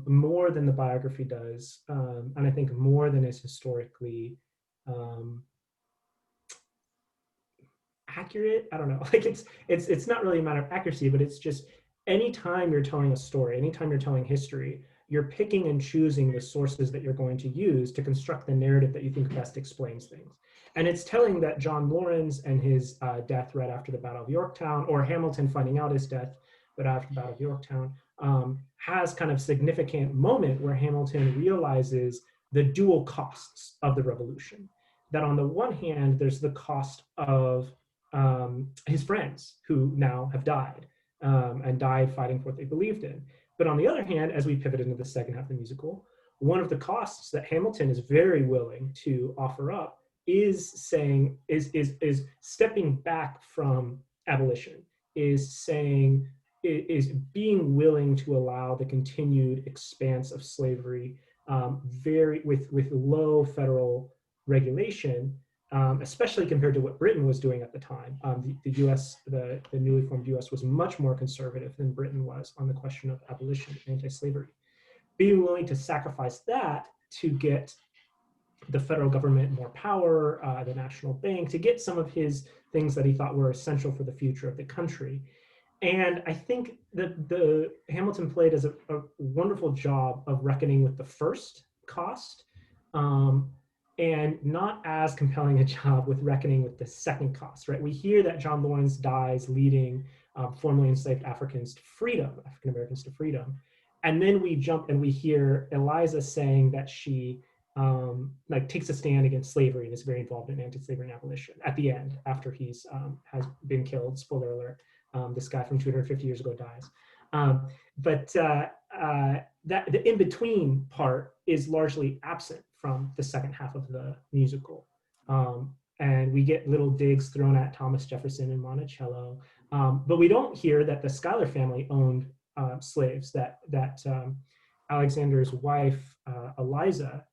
more than the biography does, and I think more than is historically accurate. I don't know. Like it's not really a matter of accuracy, but it's just anytime you're telling a story, anytime you're telling history, you're picking and choosing the sources that you're going to use to construct the narrative that you think best explains things. And it's telling that John Laurens and his death right after the Battle of Yorktown, or Hamilton finding out his death right after the Battle of Yorktown, has kind of significant moment where Hamilton realizes the dual costs of the revolution. that on the one hand, there's the cost of his friends who now have died and died fighting for what they believed in. But on the other hand, as we pivot into the second half of the musical, one of the costs that Hamilton is very willing to offer up is saying, is stepping back from abolition, is being willing to allow the continued expanse of slavery with low federal regulation, especially compared to what Britain was doing at the time. The US, the newly formed US was much more conservative than Britain was on the question of abolition and anti-slavery. Being willing to sacrifice that to get the federal government more power, the national bank, to get some of his things that he thought were essential for the future of the country. And I think that the Hamilton play does a wonderful job of reckoning with the first cost, and not as compelling a job with reckoning with the second cost, right? We hear that John Lawrence dies leading formerly enslaved African Americans to freedom. And then we jump and we hear Eliza saying that she takes a stand against slavery and is very involved in anti-slavery and abolition at the end, after he's has been killed. Spoiler alert, this guy from 250 years ago dies. But the in-between part is largely absent from the second half of the musical. And we get little digs thrown at Thomas Jefferson and Monticello, but we don't hear that the Schuyler family owned slaves, that Alexander's wife, Eliza,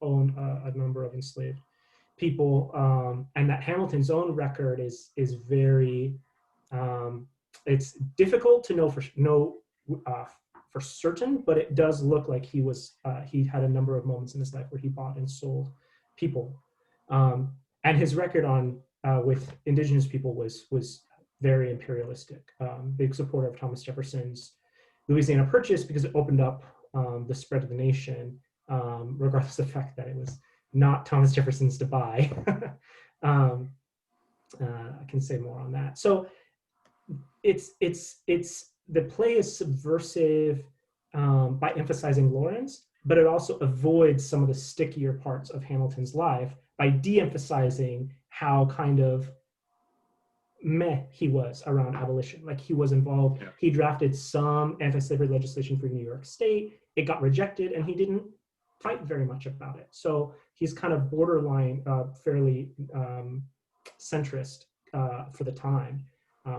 owned a number of enslaved people, and that Hamilton's own record is very, it's difficult to know for certain, but it does look like he had a number of moments in his life where he bought and sold people, and his record on with indigenous people was very imperialistic. Big supporter of Thomas Jefferson's Louisiana Purchase because it opened up the spread of the nation, regardless of the fact that it was not Thomas Jefferson's to buy. I can say more on that. So it's the play is subversive by emphasizing Lawrence, but it also avoids some of the stickier parts of Hamilton's life by de-emphasizing how kind of meh he was around abolition. Like, he was involved, he drafted some anti-slavery legislation for New York State, it got rejected, and he didn't fight very much about it. So he's kind of borderline, fairly centrist for the time,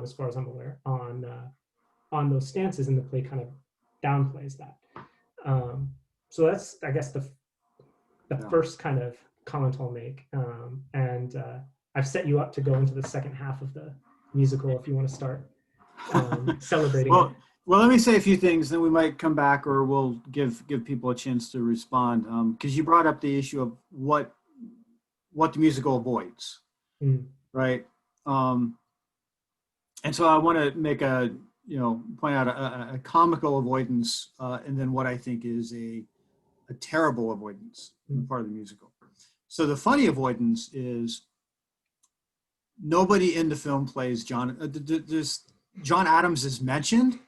as far as I'm aware, on those stances, and the play kind of downplays that. So that's, I guess, the first kind of comment I'll make. And I've set you up to go into the second half of the musical if you want to start celebrating it. Well, let me say a few things, then we might come back, or we'll give people a chance to respond. Because you brought up the issue of what the musical avoids, right? And so I want to make point out a comical avoidance, and then what I think is a terrible avoidance in part of the musical. So the funny avoidance is nobody in the film plays John. John Adams is mentioned,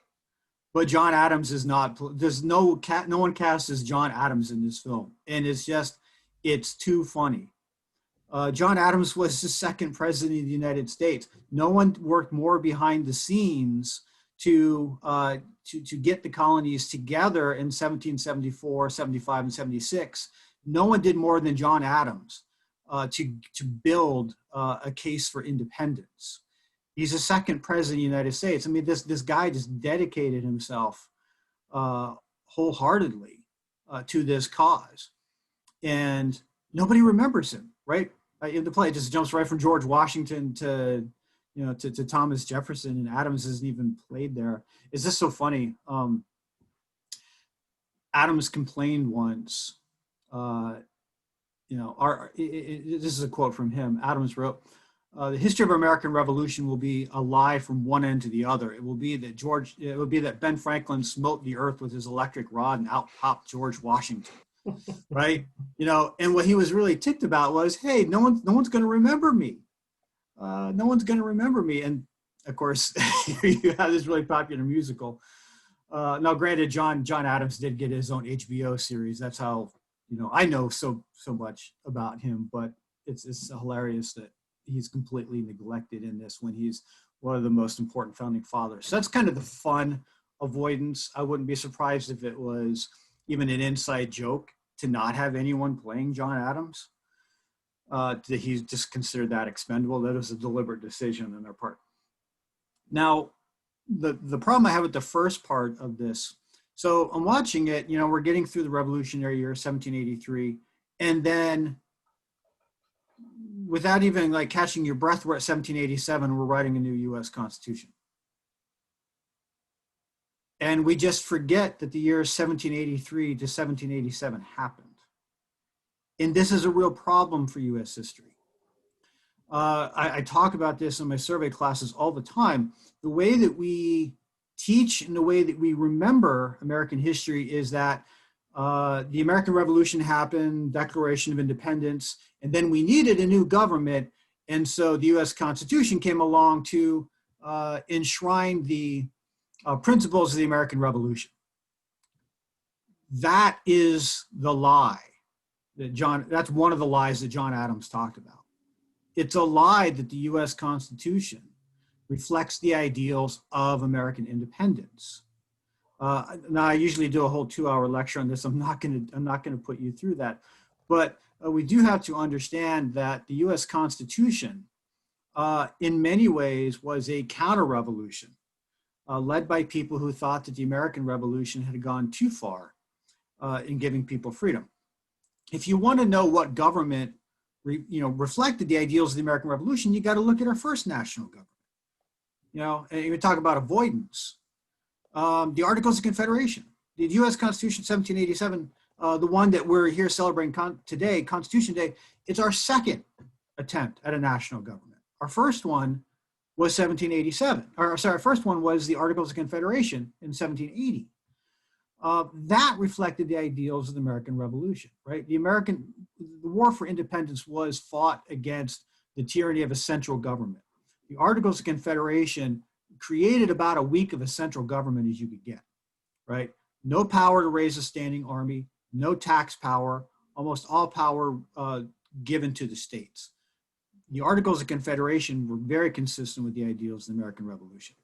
but John Adams is not. There's no one cast as John Adams in this film, and it's too funny. John Adams was the second president of the United States. No one worked more behind the scenes to get the colonies together in 1774, 75, and 76. No one did more than John Adams to build a case for independence. He's the second president of the United States. I mean, this guy just dedicated himself wholeheartedly to this cause, and nobody remembers him, right? In the play, it just jumps right from George Washington to Thomas Jefferson, and Adams isn't even played there. It's just so funny. Adams complained once. This is a quote from him. Adams wrote, "The history of American Revolution will be a lie from one end to the other. It will be that Ben Franklin smote the earth with his electric rod and out popped George Washington." Right? And what he was really ticked about was, hey, no one's going to remember me. No one's going to remember me. And of course, you have this really popular musical. Now, granted, John Adams did get his own HBO series. That's how you know, I know so much about him, but it's hilarious that he's completely neglected in this when he's one of the most important founding fathers. So that's kind of the fun avoidance. I wouldn't be surprised if it was even an inside joke to not have anyone playing John Adams. That he just considered that expendable. That was a deliberate decision on their part. Now, the problem I have with the first part of this, so I'm watching it, you know, we're getting through the Revolutionary Year, 1783, and then without even like catching your breath, we're at 1787, we're writing a new US Constitution. And we just forget that the years 1783 to 1787 happened. And this is a real problem for US history. I talk about this in my survey classes all the time. The way that we teach and the way that we remember American history is that the American Revolution happened, Declaration of Independence, and then we needed a new government. And so the US Constitution came along to enshrine the principles of the American Revolution. That is the lie that that's one of the lies that John Adams talked about. It's a lie that the US Constitution reflects the ideals of American independence. Now I usually do a whole 2-hour lecture on this. I'm not gonna put you through that, but we do have to understand that the US Constitution in many ways was a counter-revolution led by people who thought that the American Revolution had gone too far in giving people freedom. If you want to know what government reflected the ideals of the American Revolution, you got to look at our first national government. You know, and you talk about avoidance. The Articles of Confederation, the U.S. Constitution 1787, the one that we're here celebrating today, Constitution Day, it's our second attempt at a national government. Our first one was 1787, or sorry, our first one was the Articles of Confederation in 1780. That reflected the ideals of the American Revolution, right? The war for independence was fought against the tyranny of a central government. The Articles of Confederation created about a week of a central government as you could get, right? No power to raise a standing army, no tax power, almost all power given to the states. The Articles of Confederation were very consistent with the ideals of the American Revolution.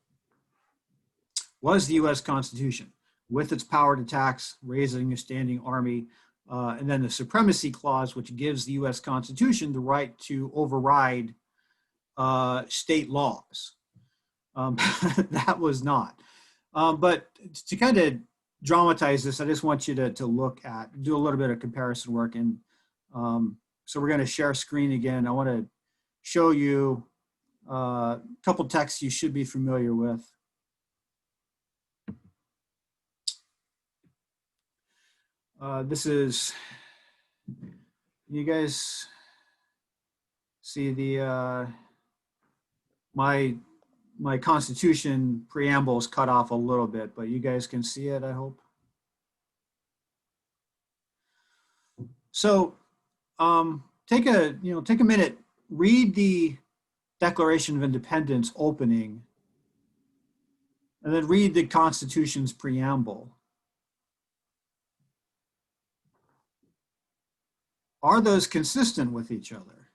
Was the US Constitution, with its power to tax, raising a standing army, and then the Supremacy Clause, which gives the US Constitution the right to override state laws. That was not. But to kind of dramatize this, I just want you to look at, do a little bit of comparison work. And so we're going to share screen again. I want to show you a couple texts you should be familiar with. This is, you guys see the, my Constitution preamble is cut off a little bit, but you guys can see it, I hope. So take a minute, read the Declaration of Independence opening, and then read the Constitution's preamble. Are those consistent with each other?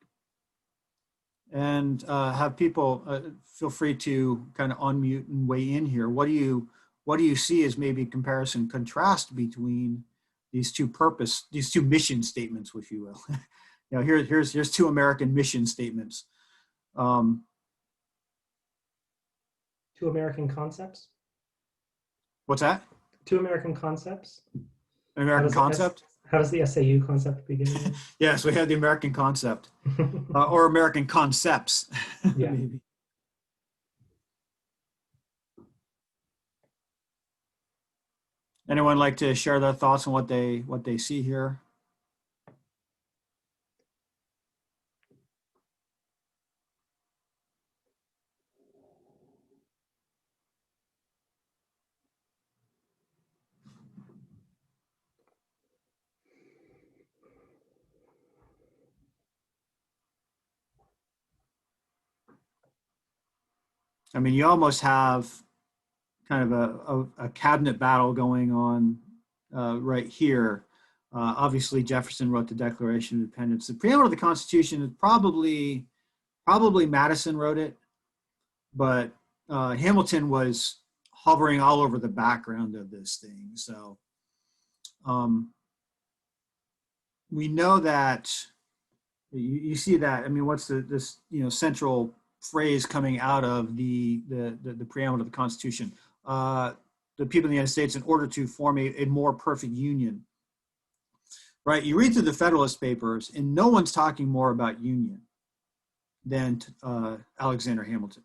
And have people feel free to kind of unmute and weigh in here. What do you see as maybe comparison contrast between these two mission statements, if you will? You know, here's two American mission statements. Two American concepts. What's that? Two American concepts. American concept. How does the SAU concept begin? Yes, we have the American concept, or American concepts. Yeah. Maybe. Anyone like to share their thoughts on what they see here? I mean, you almost have kind of a cabinet battle going on right here. Obviously, Jefferson wrote the Declaration of Independence. The preamble of the Constitution is probably Madison wrote it, but Hamilton was hovering all over the background of this thing. So we know that you see that. I mean, what's this central phrase coming out of the preamble of the Constitution? The people in the United States, in order to form a more perfect union. Right, you read through the Federalist Papers, and no one's talking more about union than Alexander Hamilton.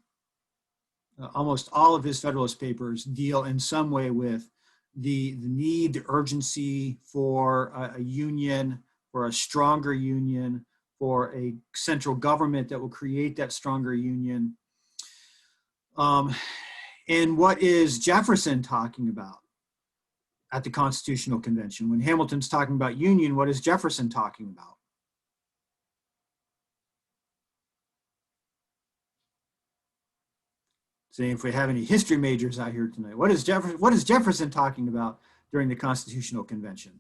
Almost all of his Federalist Papers deal in some way with the need, the urgency for a union, for a stronger union, for a central government that will create that stronger union. And what is Jefferson talking about at the Constitutional Convention? When Hamilton's talking about union, what is Jefferson talking about? See if we have any history majors out here tonight. What is Jefferson talking about during the Constitutional Convention?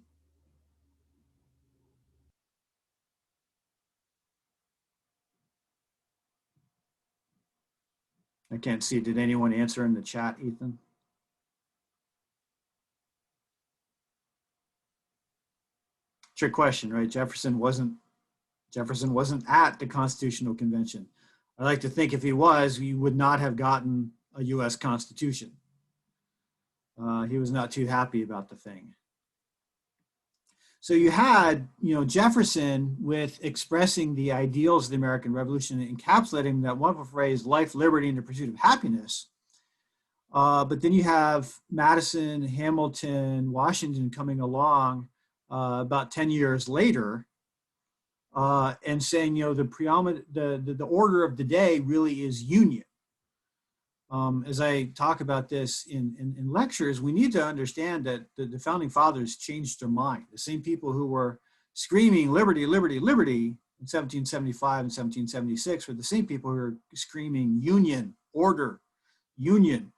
I can't see. Did anyone answer in the chat, Ethan? Trick question, right? Jefferson wasn't at the Constitutional Convention. I like to think if he was, we would not have gotten a U.S. Constitution. He was not too happy about the thing. So you had, Jefferson with expressing the ideals of the American Revolution, encapsulating that wonderful phrase, life, liberty, and the pursuit of happiness. But then you have Madison, Hamilton, Washington coming along about 10 years later and saying, the order of the day really is union. As I talk about this in lectures, we need to understand that the founding fathers changed their mind. The same people who were screaming liberty, liberty, liberty in 1775 and 1776 were the same people who were screaming union, order, union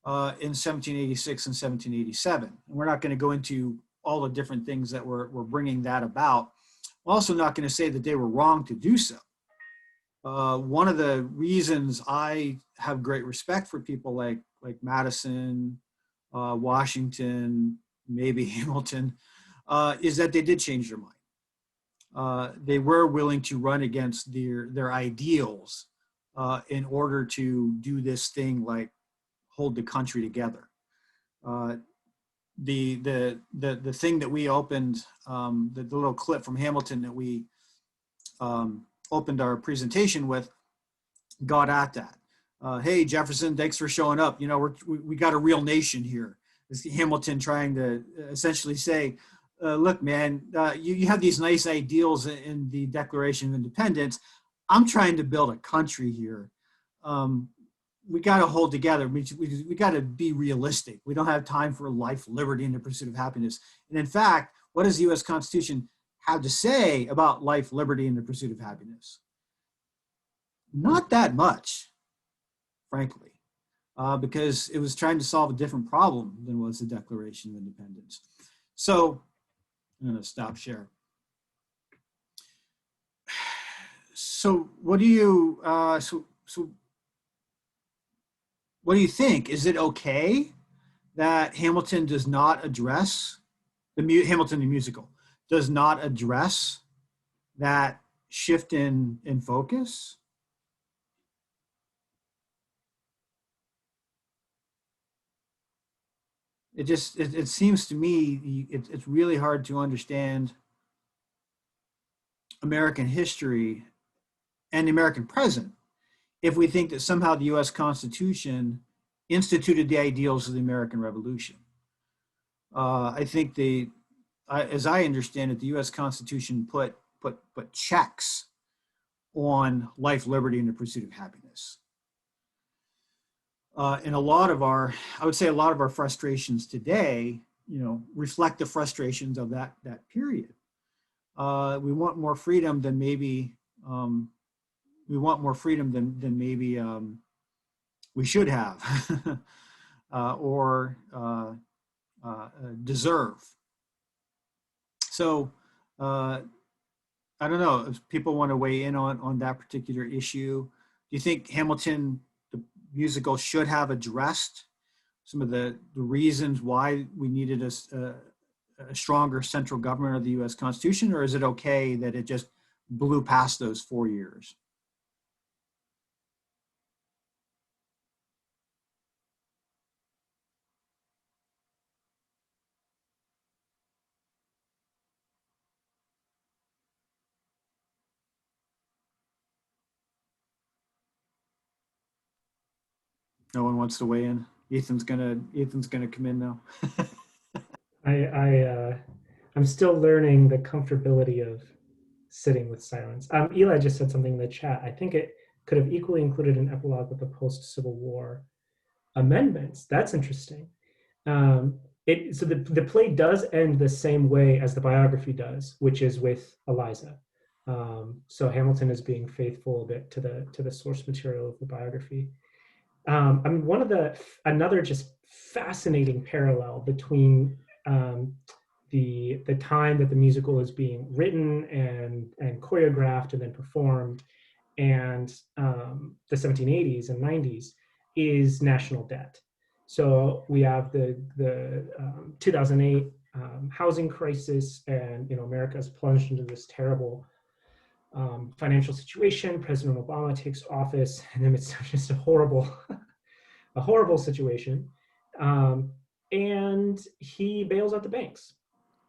in 1786 and 1787. And we're not going to go into all the different things that were bringing that about. I'm also not going to say that they were wrong to do so. One of the reasons I have great respect for people like Madison, Washington, maybe Hamilton, is that they did change their mind. They were willing to run against their ideals in order to do this thing like hold the country together. The thing that we opened, the little clip from Hamilton that we opened our presentation with, got at that. Hey, Jefferson, thanks for showing up. We got a real nation here. This is Hamilton trying to essentially say, look, man, you have these nice ideals in the Declaration of Independence. I'm trying to build a country here. We got to hold together. We got to be realistic. We don't have time for life, liberty, and the pursuit of happiness. And in fact, what does the U.S. Constitution have to say about life, liberty, and the pursuit of happiness? Not that much, frankly, because it was trying to solve a different problem than was the Declaration of Independence. So I'm going to stop share. So what do you what do you think? Is it okay that Hamilton does not address Hamilton the musical does not address that shift in focus? It seems to me it's really hard to understand American history and the American present if we think that somehow the U.S. Constitution instituted the ideals of the American Revolution. I think as I understand it, the U.S. Constitution put checks on life, liberty, and the pursuit of happiness. And I would say a lot of our frustrations today, reflect the frustrations of that period. We want more freedom than maybe we should have or deserve. So I don't know if people want to weigh in on that particular issue. Do you think Hamilton, the musical, should have addressed some of the reasons why we needed a stronger central government of the U.S. Constitution, or is it okay that it just blew past those 4 years? No one wants to weigh in. Ethan's gonna come in now. I'm still learning the comfortability of sitting with silence. Eli just said something in the chat. I think it could have equally included an epilogue with the post-Civil War amendments. That's interesting. So the play does end the same way as the biography does, which is with Eliza. So Hamilton is being faithful a bit to the source material of the biography. I mean, another just fascinating parallel between the time that the musical is being written and choreographed and then performed and the 1780s and 90s is national debt. So we have the 2008 housing crisis, and America is plunged into this terrible financial situation. President Obama takes office, and then it's just a horrible situation. And he bails out the banks.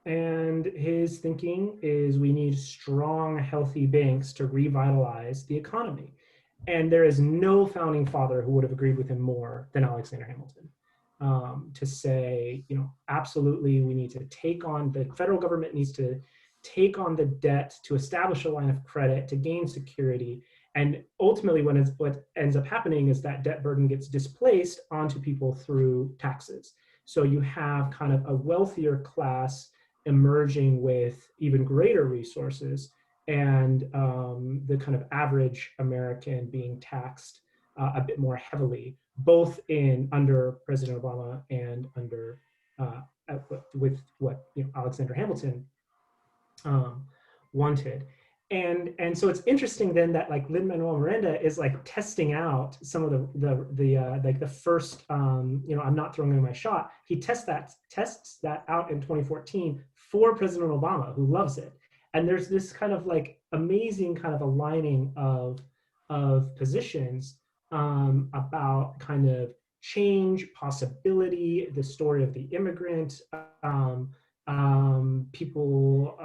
And his thinking is we need strong, healthy banks to revitalize the economy. And there is no founding father who would have agreed with him more than Alexander Hamilton. To say, absolutely, we need to the federal government needs to take on the debt to establish a line of credit to gain security. And ultimately, what ends up happening is that debt burden gets displaced onto people through taxes. So you have kind of a wealthier class emerging with even greater resources, and the kind of average American being taxed a bit more heavily, both under President Obama and under with what Alexander Hamilton wanted. And so it's interesting then that like Lin-Manuel Miranda is like testing out some of the first I'm not throwing in my shot. He tests that out in 2014 for President Obama, who loves it. And there's this kind of like amazing kind of aligning of positions about kind of change, possibility, the story of the immigrant, people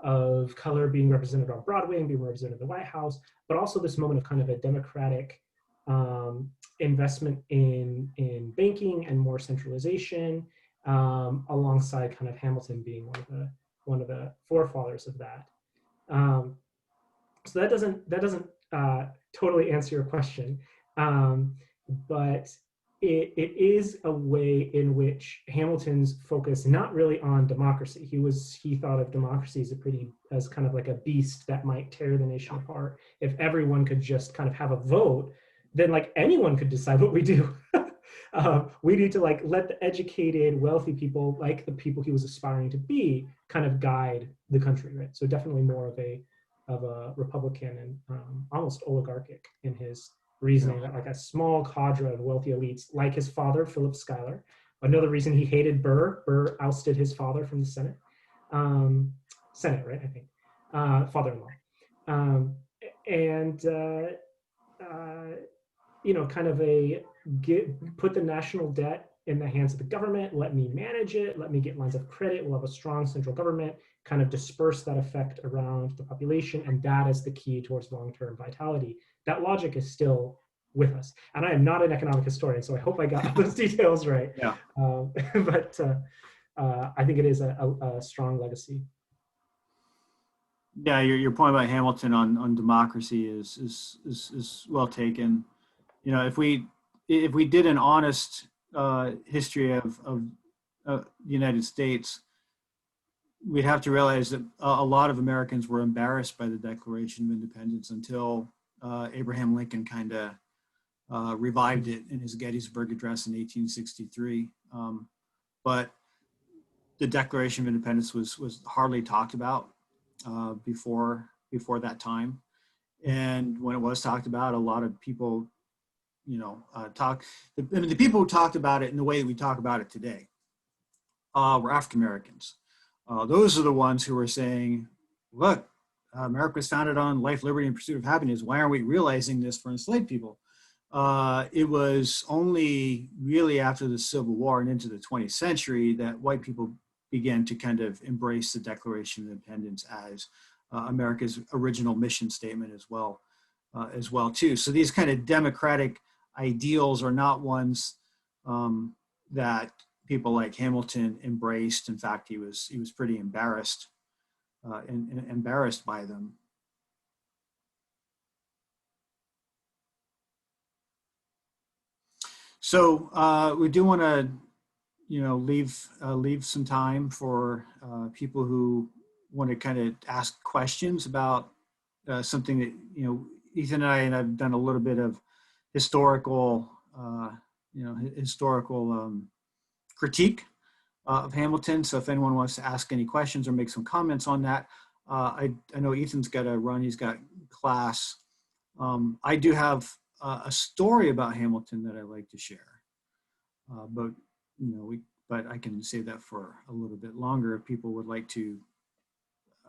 of color being represented on Broadway and being represented in the White House, but also this moment of kind of a democratic investment in banking and more centralization, alongside kind of Hamilton being one of the forefathers of that. So that doesn't totally answer your question, but it is a way in which Hamilton's focus not really on democracy. He thought of democracy as kind of like a beast that might tear the nation apart. If everyone could just kind of have a vote, then like anyone could decide what we do. We need to like let the educated, wealthy people, like the people he was aspiring to be, kind of guide the country, right? So definitely more of a Republican and almost oligarchic in his reasoning, that like a small cadre of wealthy elites, like his father, Philip Schuyler. Another reason he hated Burr. Burr ousted his father from the Senate. Senate, right? I think. Father-in-law. Kind of put the national debt in the hands of the government, let me manage it, let me get lines of credit, we'll have a strong central government, kind of disperse that effect around the population, and that is the key towards long-term vitality. That logic is still with us. And I am not an economic historian, so I hope I got those details right. Yeah. But I think it is a strong legacy. Yeah, your point about Hamilton on democracy is well taken. If we did an honest history of the United States, we'd have to realize that a lot of Americans were embarrassed by the Declaration of Independence until Abraham Lincoln kind of revived it in his Gettysburg Address in 1863. But the Declaration of Independence was hardly talked about before that time. And when it was talked about, a lot of people, the people who talked about it in the way that we talk about it today were African Americans. Those are the ones who were saying, look, America was founded on life, liberty, and pursuit of happiness. Why aren't we realizing this for enslaved people? It was only really after the Civil War and into the 20th century that white people began to kind of embrace the Declaration of Independence as America's original mission statement as well too. So these kind of democratic ideals are not ones that people like Hamilton embraced. In fact, he was pretty embarrassed by them. So we do want to, leave some time for people who want to kind of ask questions about something that, Ethan and I have done a little bit of historical critique of Hamilton. So if anyone wants to ask any questions or make some comments on that, I know Ethan's got to run, he's got class. I do have a story about Hamilton that I like to share, but I can save that for a little bit longer if people would like to.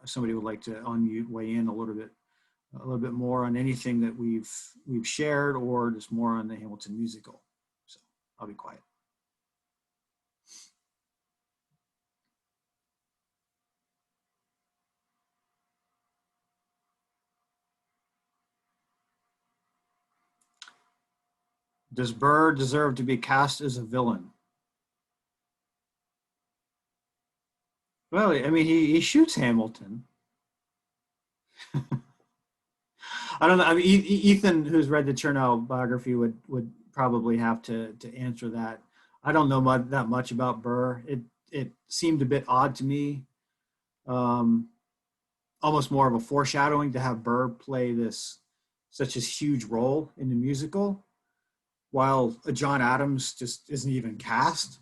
Somebody would like to unmute, weigh in a little bit more on anything that we've shared, or just more on the Hamilton musical. So I'll be quiet. Does Burr deserve to be cast as a villain? Well, I mean, he shoots Hamilton. I don't know. I mean, Ethan, who's read the Chernow biography, would probably have to answer that. I don't know that much about Burr. It seemed a bit odd to me, almost more of a foreshadowing to have Burr play such a huge role in the musical, while John Adams just isn't even cast.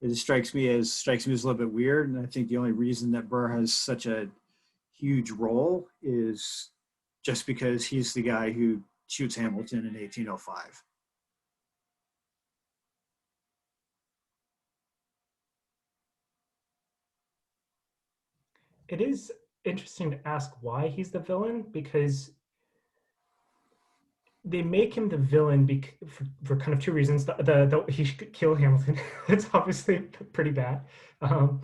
It strikes me as a little bit weird, and I think the only reason that Burr has such a huge role is just because he's the guy who shoots Hamilton in 1805. It is interesting to ask why he's the villain, because they make him the villain for kind of two reasons. He should kill Hamilton. It's obviously pretty bad. It'd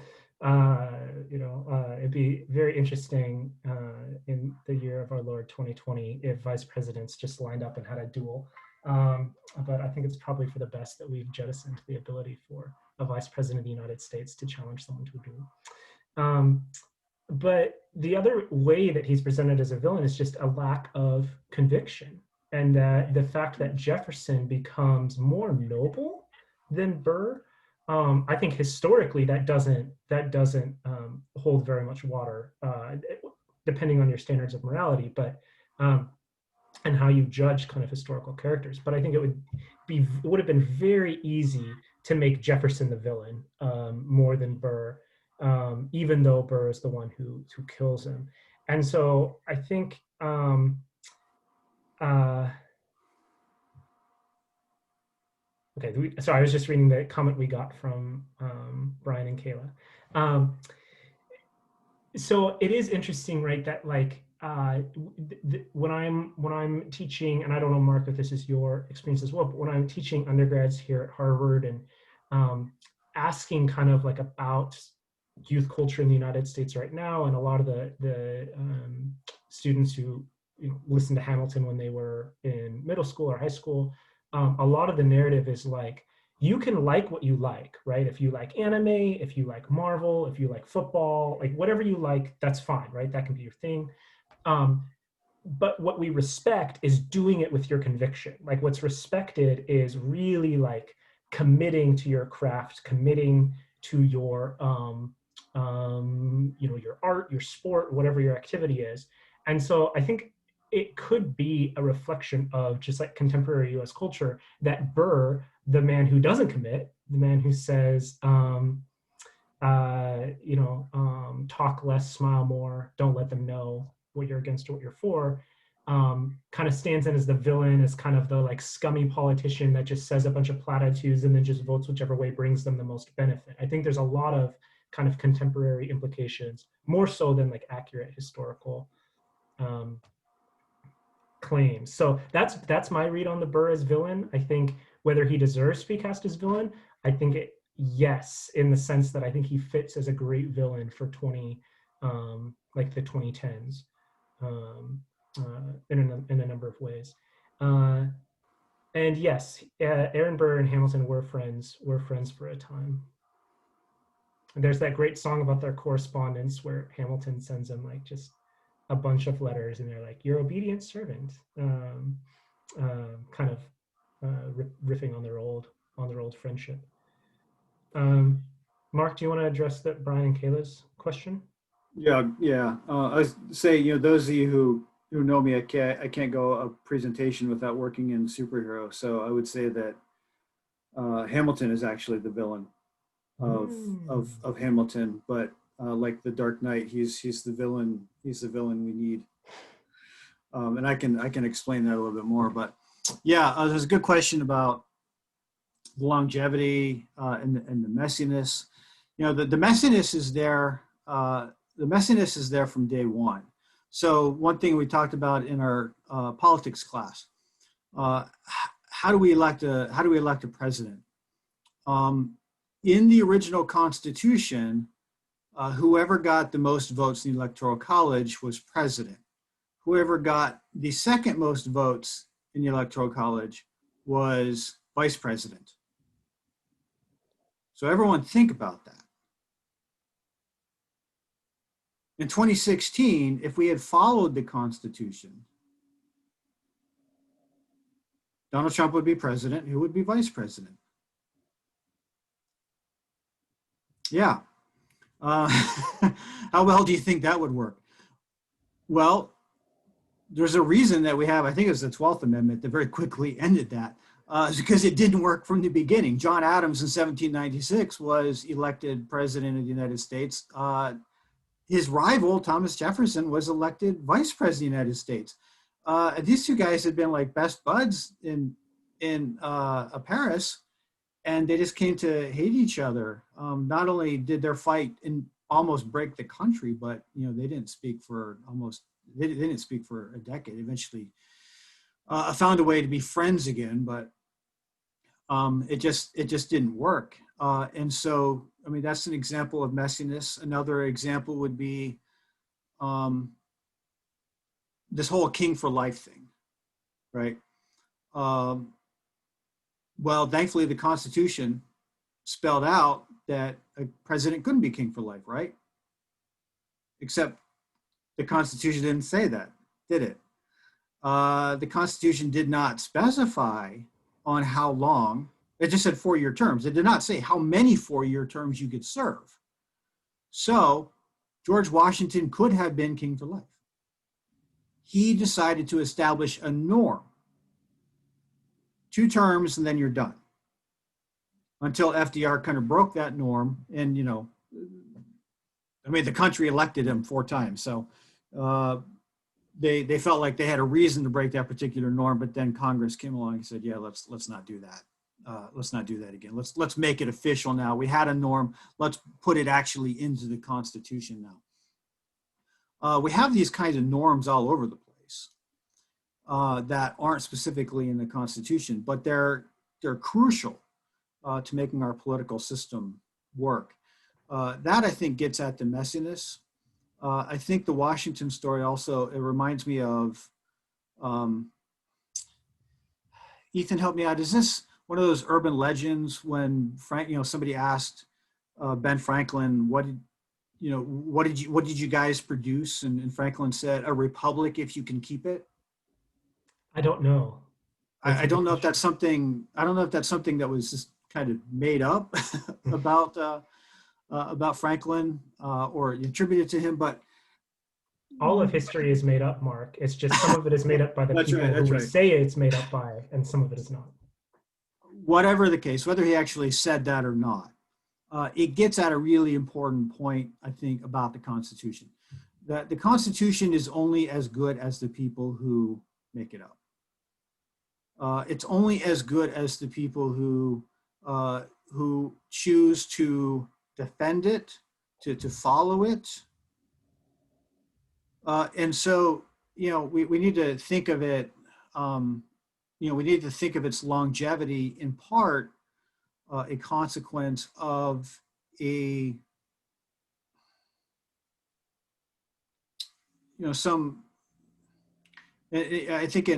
be very interesting in the year of our Lord 2020 if vice presidents just lined up and had a duel. But I think it's probably for the best that we've jettisoned the ability for a vice president of the United States to challenge someone to a duel. But the other way that he's presented as a villain is just a lack of conviction. And the fact that Jefferson becomes more noble than Burr, I think historically that doesn't hold very much water, depending on your standards of morality, but and how you judge kind of historical characters. But I think it would have been very easy to make Jefferson the villain more than Burr, even though Burr is the one who kills him. And so I think. Okay, so I was just reading the comment we got from Brian and Kayla. So it is interesting, right, that like when I'm teaching, and I don't know, Mark, if this is your experience as well, but when I'm teaching undergrads here at Harvard and asking kind of like about youth culture in the United States right now, and a lot of the students who listen to Hamilton when they were in middle school or high school, a lot of the narrative is like, you can like what you like, right? If you like anime, if you like Marvel, if you like football, like whatever you like, that's fine, right? That can be your thing. But what we respect is doing it with your conviction. Like what's respected is really like committing to your craft, committing to your, your art, your sport, whatever your activity is. And so I think it could be a reflection of just like contemporary US culture that Burr, the man who doesn't commit, the man who says, talk less, smile more, don't let them know what you're against or what you're for, kind of stands in as the villain, as kind of the like scummy politician that just says a bunch of platitudes and then just votes whichever way brings them the most benefit. I think there's a lot of kind of contemporary implications, more so than like accurate historical claims. So that's my read on the Burr as villain. I think whether he deserves to be cast as villain, I think yes, in the sense that I think he fits as a great villain for like the 2010s, in a number of ways. And yes, Aaron Burr and Hamilton were friends for a time. And there's that great song about their correspondence where Hamilton sends him like just a bunch of letters, and they're like, "Your obedient servant," kind of riffing on their old friendship. Mark, do you want to address that Brian and Kayla's question? Yeah. I say, those of you who know me, I can't go a presentation without working in superhero. So I would say that Hamilton is actually the villain of Hamilton, but like the Dark Knight, he's the villain. He's the villain we need. And I can explain that a little bit more. But yeah, there's a good question about the longevity and the messiness. The messiness is there. The messiness is there from day one. So one thing we talked about in our politics class, how do we elect a president? In the original Constitution, whoever got the most votes in the Electoral College was president. Whoever got the second most votes in the Electoral College was vice president. So everyone think about that. In 2016, if we had followed the Constitution, Donald Trump would be president, who would be vice president? Yeah. How well do you think that would work? Well, there's a reason that we have, I think it was the 12th Amendment that very quickly ended that, because it didn't work from the beginning. John Adams in 1796 was elected president of the United States. His rival, Thomas Jefferson, was elected vice president of the United States. These two guys had been like best buds in Paris, and they just came to hate each other. Not only did their fight almost break the country, but they didn't speak for they didn't speak for a decade. Eventually, found a way to be friends again, but it just didn't work. And so, I mean, that's an example of messiness. Another example would be this whole king for life thing, right? Well, thankfully, the Constitution spelled out that a president couldn't be king for life, right? Except the Constitution didn't say that, did it? The Constitution did not specify on how long. It just said 4-year terms. It did not say how many 4-year terms you could serve. So George Washington could have been king for life. He decided to establish a norm. 2 terms and then you're done. Until FDR kind of broke that norm, and the country elected him 4 times. So they felt like they had a reason to break that particular norm, but then Congress came along and said, yeah, let's not do that. Let's not do that again. Let's make it official now. We had a norm. Let's put it actually into the Constitution now. We have these kinds of norms all over the place that aren't specifically in the Constitution, but they're crucial to making our political system work. That, I think, gets at the messiness. I think the Washington story also, it reminds me of, Ethan, help me out. Is this one of those urban legends when somebody asked Ben Franklin, what did you guys produce? And Franklin said, a republic if you can keep it. I don't know. I don't know if that's something. I don't know if that's something that was just kind of made up about Franklin or attributed to him, but all of history is made up, Mark. It's just some of it is made up by the people who say it's made up by, and some of it is not. Whatever the case, whether he actually said that or not, it gets at a really important point, I think, about the Constitution. That the Constitution is only as good as the people who make it up. It's only as good as the people who choose to defend it, to follow it. And so, we need to think of it, we need to think of its longevity in part a consequence of I think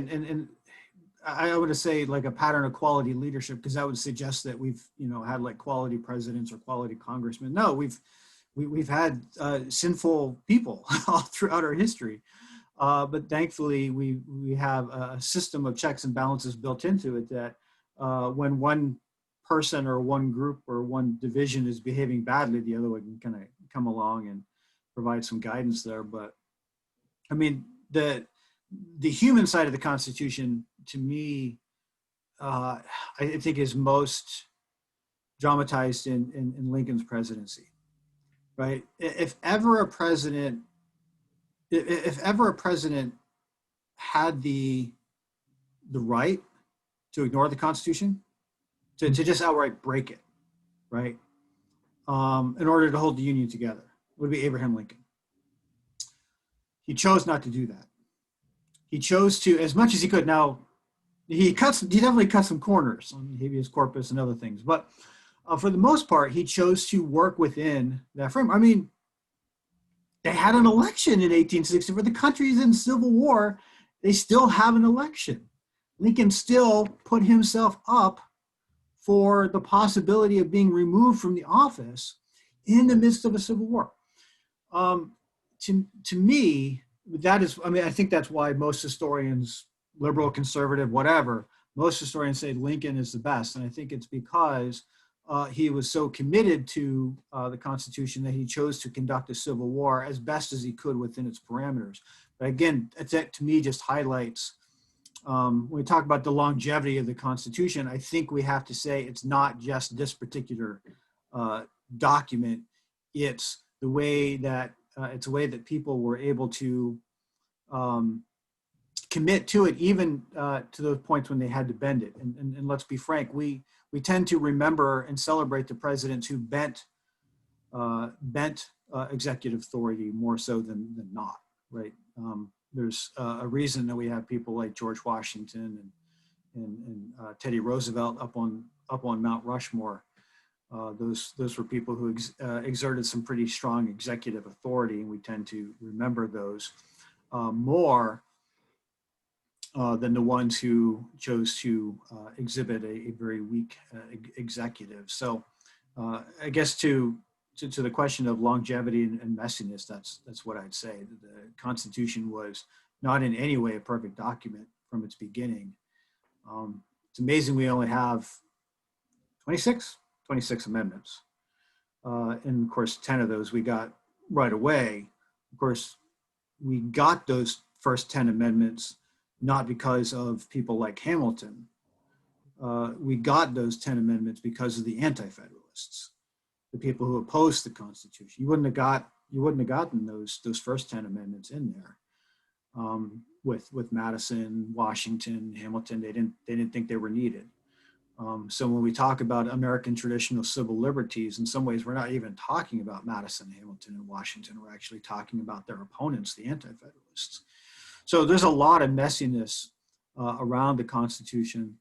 I would say like a pattern of quality leadership, because that would suggest that we've, had like quality presidents or quality congressmen. No, we've had sinful people all throughout our history. But thankfully, we have a system of checks and balances built into it that when one person or one group or one division is behaving badly, the other one can kind of come along and provide some guidance there. But I mean, the human side of the Constitution, to me, I think is most dramatized in Lincoln's presidency, right? If ever a president had the right to ignore the Constitution, to just outright break it, right, in order to hold the Union together, would be Abraham Lincoln. He chose not to do that. He chose to, as much as he could. Now, he definitely cut some corners on habeas corpus and other things, but for the most part, he chose to work within that frame. I mean, they had an election in 1860. For the country's in civil war, they still have an election. Lincoln still put himself up for the possibility of being removed from the office in the midst of a civil war. To me, that is, I mean, I think that's why most historians, liberal, conservative, whatever, most historians say Lincoln is the best. And I think it's because he was so committed to the Constitution that he chose to conduct a civil war as best as he could within its parameters. But again, that to me just highlights, when we talk about the longevity of the Constitution, I think we have to say it's not just this particular document. It's the way that people were able to commit to it, even to those points when they had to bend it. And let's be frank, we tend to remember and celebrate the presidents who bent executive authority more so than not, right? There's a reason that we have people like George Washington and Teddy Roosevelt up on Mount Rushmore. Those were people who exerted some pretty strong executive authority, and we tend to remember those more than the ones who chose to exhibit a very weak executive. So I guess to the question of longevity and messiness, that's what I'd say. The Constitution was not in any way a perfect document from its beginning. It's amazing we only have 26 amendments. And of course, 10 of those we got right away. Of course, we got those first 10 amendments not because of people like Hamilton. We got those 10 amendments because of the Anti-Federalists, the people who opposed the Constitution. You wouldn't have gotten those first 10 amendments in there. With Madison, Washington, Hamilton, they didn't think they were needed. So when we talk about American traditional civil liberties, in some ways we're not even talking about Madison, Hamilton, and Washington. We're actually talking about their opponents, the Anti-Federalists. So there's a lot of messiness around the Constitution.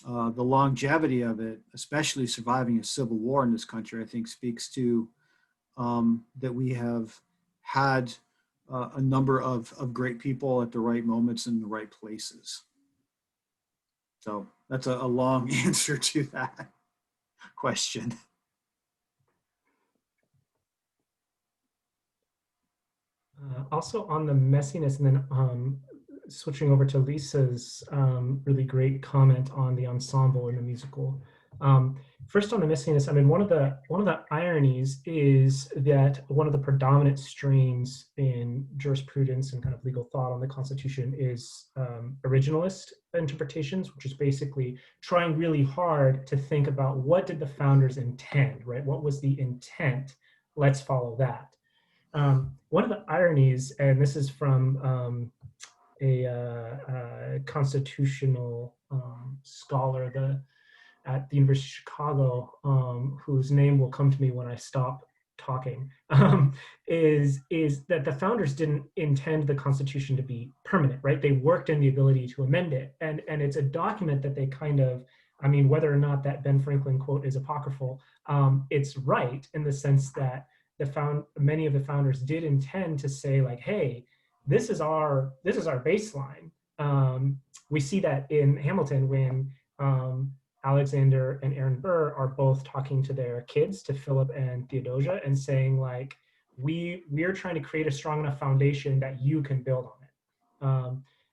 The longevity of it, especially surviving a civil war in this country, I think speaks to that we have had a number of great people at the right moments in the right places. So that's a long answer to that question. Also on the messiness, and then switching over to Lisa's really great comment on the ensemble in the musical. First on the messiness, I mean, one of the ironies is that one of the predominant strains in jurisprudence and kind of legal thought on the Constitution is originalist interpretations, which is basically trying really hard to think about what did the founders intend, right? What was the intent? Let's follow that. One of the ironies, and this is from a constitutional scholar, at the University of Chicago, whose name will come to me when I stop talking, is that the founders didn't intend the Constitution to be permanent, right? They worked in the ability to amend it. And it's a document that they kind of, I mean, whether or not that Ben Franklin quote is apocryphal, it's right in the sense that many of the founders did intend to say like, hey, this is our baseline. We see that in Hamilton when Alexander and Aaron Burr are both talking to their kids, to Philip and Theodosia, and saying like, we're trying to create a strong enough foundation that you can build on it.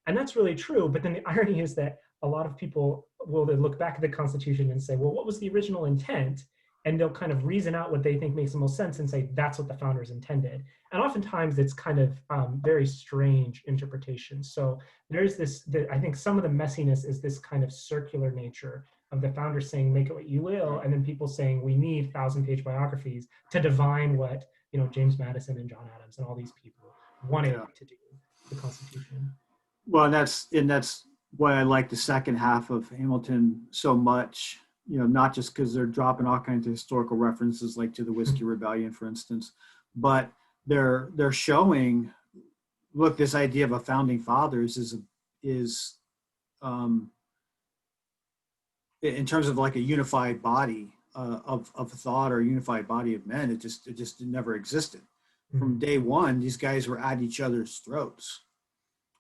And that's really true. But then the irony is that a lot of people will then look back at the Constitution and say, well, what was the original intent? And they'll kind of reason out what they think makes the most sense and say, that's what the founders intended. And oftentimes it's kind of very strange interpretation. So there's this, I think some of the messiness is this kind of circular nature of the founders saying, make it what you will, and then people saying, we need 1,000-page biographies to divine what, you know, James Madison and John Adams and all these people wanted to do, the Constitution. Well, and that's why I like the second half of Hamilton so much, you know, not just because they're dropping all kinds of historical references, like to the Whiskey Rebellion, for instance, but they're showing, look, this idea of a founding fathers is in terms of like a unified body of thought or a unified body of men, it just never existed. From day one, these guys were at each other's throats.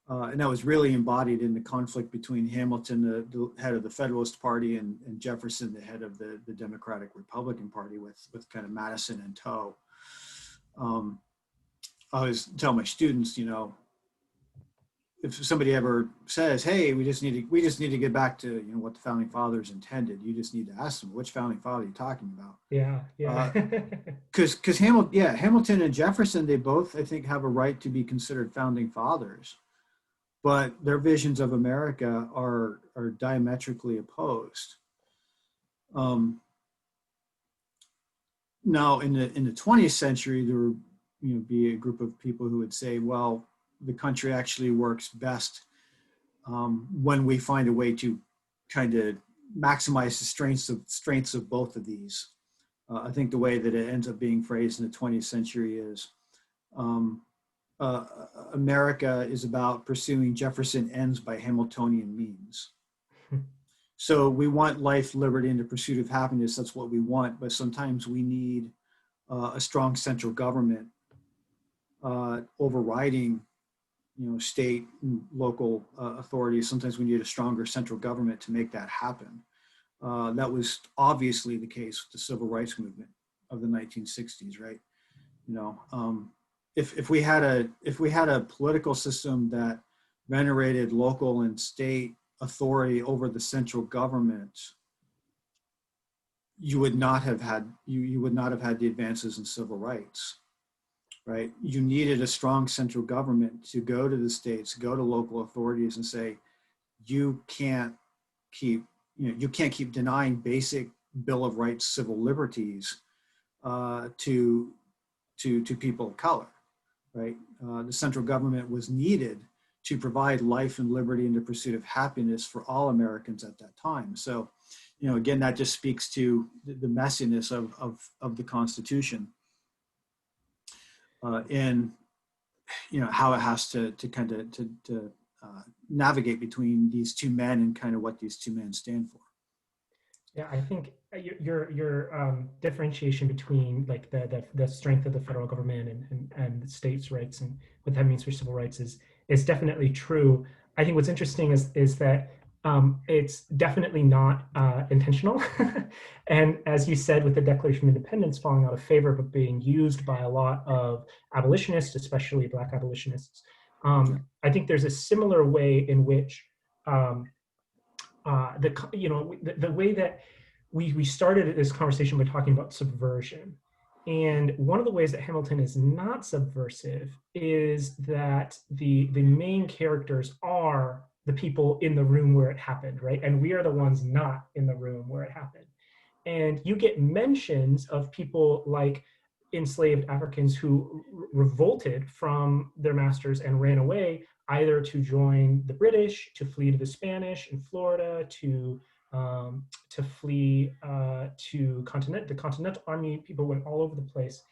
And that was really embodied in the conflict between Hamilton, the head of the Federalist Party, and Jefferson, the head of the Democratic Republican Party, with kind of Madison in tow. I always tell my students, you know, if somebody ever says, "Hey, we just need to get back to, you know, what the founding fathers intended," you just need to ask them, which founding father are you talking about? Yeah. Because Hamilton and Jefferson, they both, I think, have a right to be considered founding fathers, but their visions of America are diametrically opposed. Now, in the 20th century, there would, you know, be a group of people who would say, well, the country actually works best when we find a way to kind of maximize the strengths of both of these. I think the way that it ends up being phrased in the 20th century is America is about pursuing Jefferson ends by Hamiltonian means. So we want life, liberty, and the pursuit of happiness. That's what we want. But sometimes we need a strong central government overriding, you know, state and local authorities. Sometimes we need a stronger central government to make that happen. That was obviously the case with the civil rights movement of the 1960s, right? You know, if we had a political system that venerated local and state authority over the central government, you would not have had the advances in civil rights. Right? You needed a strong central government to go to the states, go to local authorities and say, you can't keep denying basic Bill of Rights civil liberties to people of color, right? The central government was needed to provide life and liberty and the pursuit of happiness for all Americans at that time. So, you know, again, that just speaks to the messiness of the Constitution. In, you know, how it has to kind of to navigate between these two men and kind of what these two men stand for. Yeah, I think your differentiation between like the strength of the federal government and the states' rights and what that means for civil rights is definitely true. I think what's interesting is that it's definitely not intentional. And as you said, with the Declaration of Independence falling out of favor, but being used by a lot of abolitionists, especially Black abolitionists, I think there's a similar way in which the way that we started this conversation by talking about subversion. And one of the ways that Hamilton is not subversive is that the main characters are the people in the room where it happened, right? And we are the ones not in the room where it happened. And you get mentions of people like enslaved Africans who revolted from their masters and ran away, either to join the British, to flee to the Spanish in Florida, to flee to the Continental Army. People went all over the place.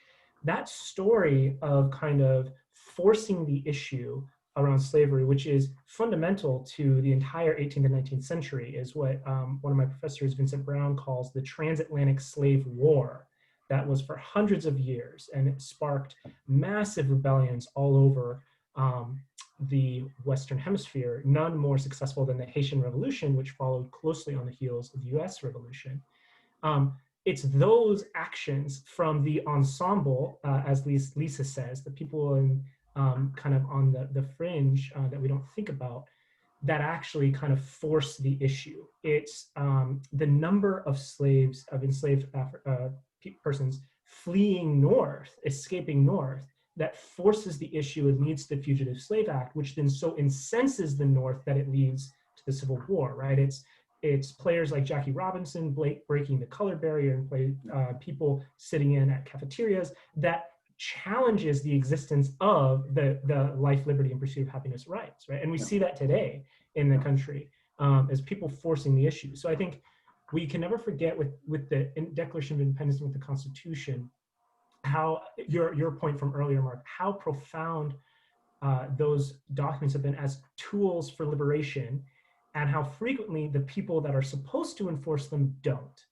That story of kind of forcing the issue around slavery, which is fundamental to the entire 18th and 19th century, is what one of my professors, Vincent Brown, calls the transatlantic slave war. That was for hundreds of years, and it sparked massive rebellions all over the Western Hemisphere, none more successful than the Haitian Revolution, which followed closely on the heels of the US Revolution. It's those actions from the ensemble, as Lisa says, the people in kind of on the fringe that we don't think about, that actually kind of force the issue. It's the number of slaves, of enslaved persons fleeing north, escaping north, that forces the issue and leads to the Fugitive Slave Act, which then so incenses the North that it leads to the Civil War, right? It's players like Jackie Robinson breaking the color barrier and people sitting in at cafeterias that challenges the existence of the life, liberty, and pursuit of happiness rights, right? And we see that today in the country as people forcing the issue. So I think we can never forget with the Declaration of Independence and with the Constitution, how your point from earlier, Mark, how profound those documents have been as tools for liberation, and how frequently the people that are supposed to enforce them don't.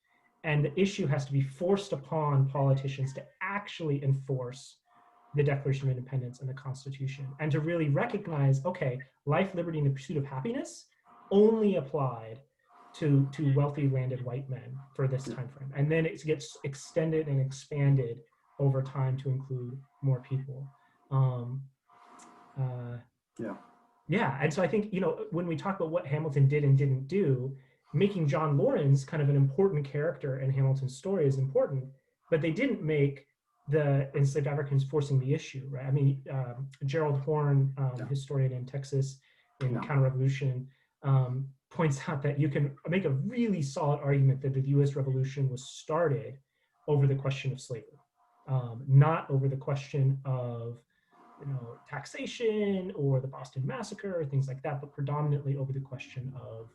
And the issue has to be forced upon politicians to actually enforce the Declaration of Independence and the Constitution, and to really recognize, okay, life, liberty, and the pursuit of happiness only applied to wealthy landed white men for this time frame. And then it gets extended and expanded over time to include more people. Yeah, and so I think, when we talk about what Hamilton did and didn't do, making John Lawrence kind of an important character in Hamilton's story is important, but they didn't make the enslaved Africans forcing the issue, right? I mean, Gerald Horne, historian in Texas in Counter-Revolution, points out that you can make a really solid argument that the U.S. Revolution was started over the question of slavery, not over the question of taxation or the Boston Massacre or things like that, but predominantly over the question of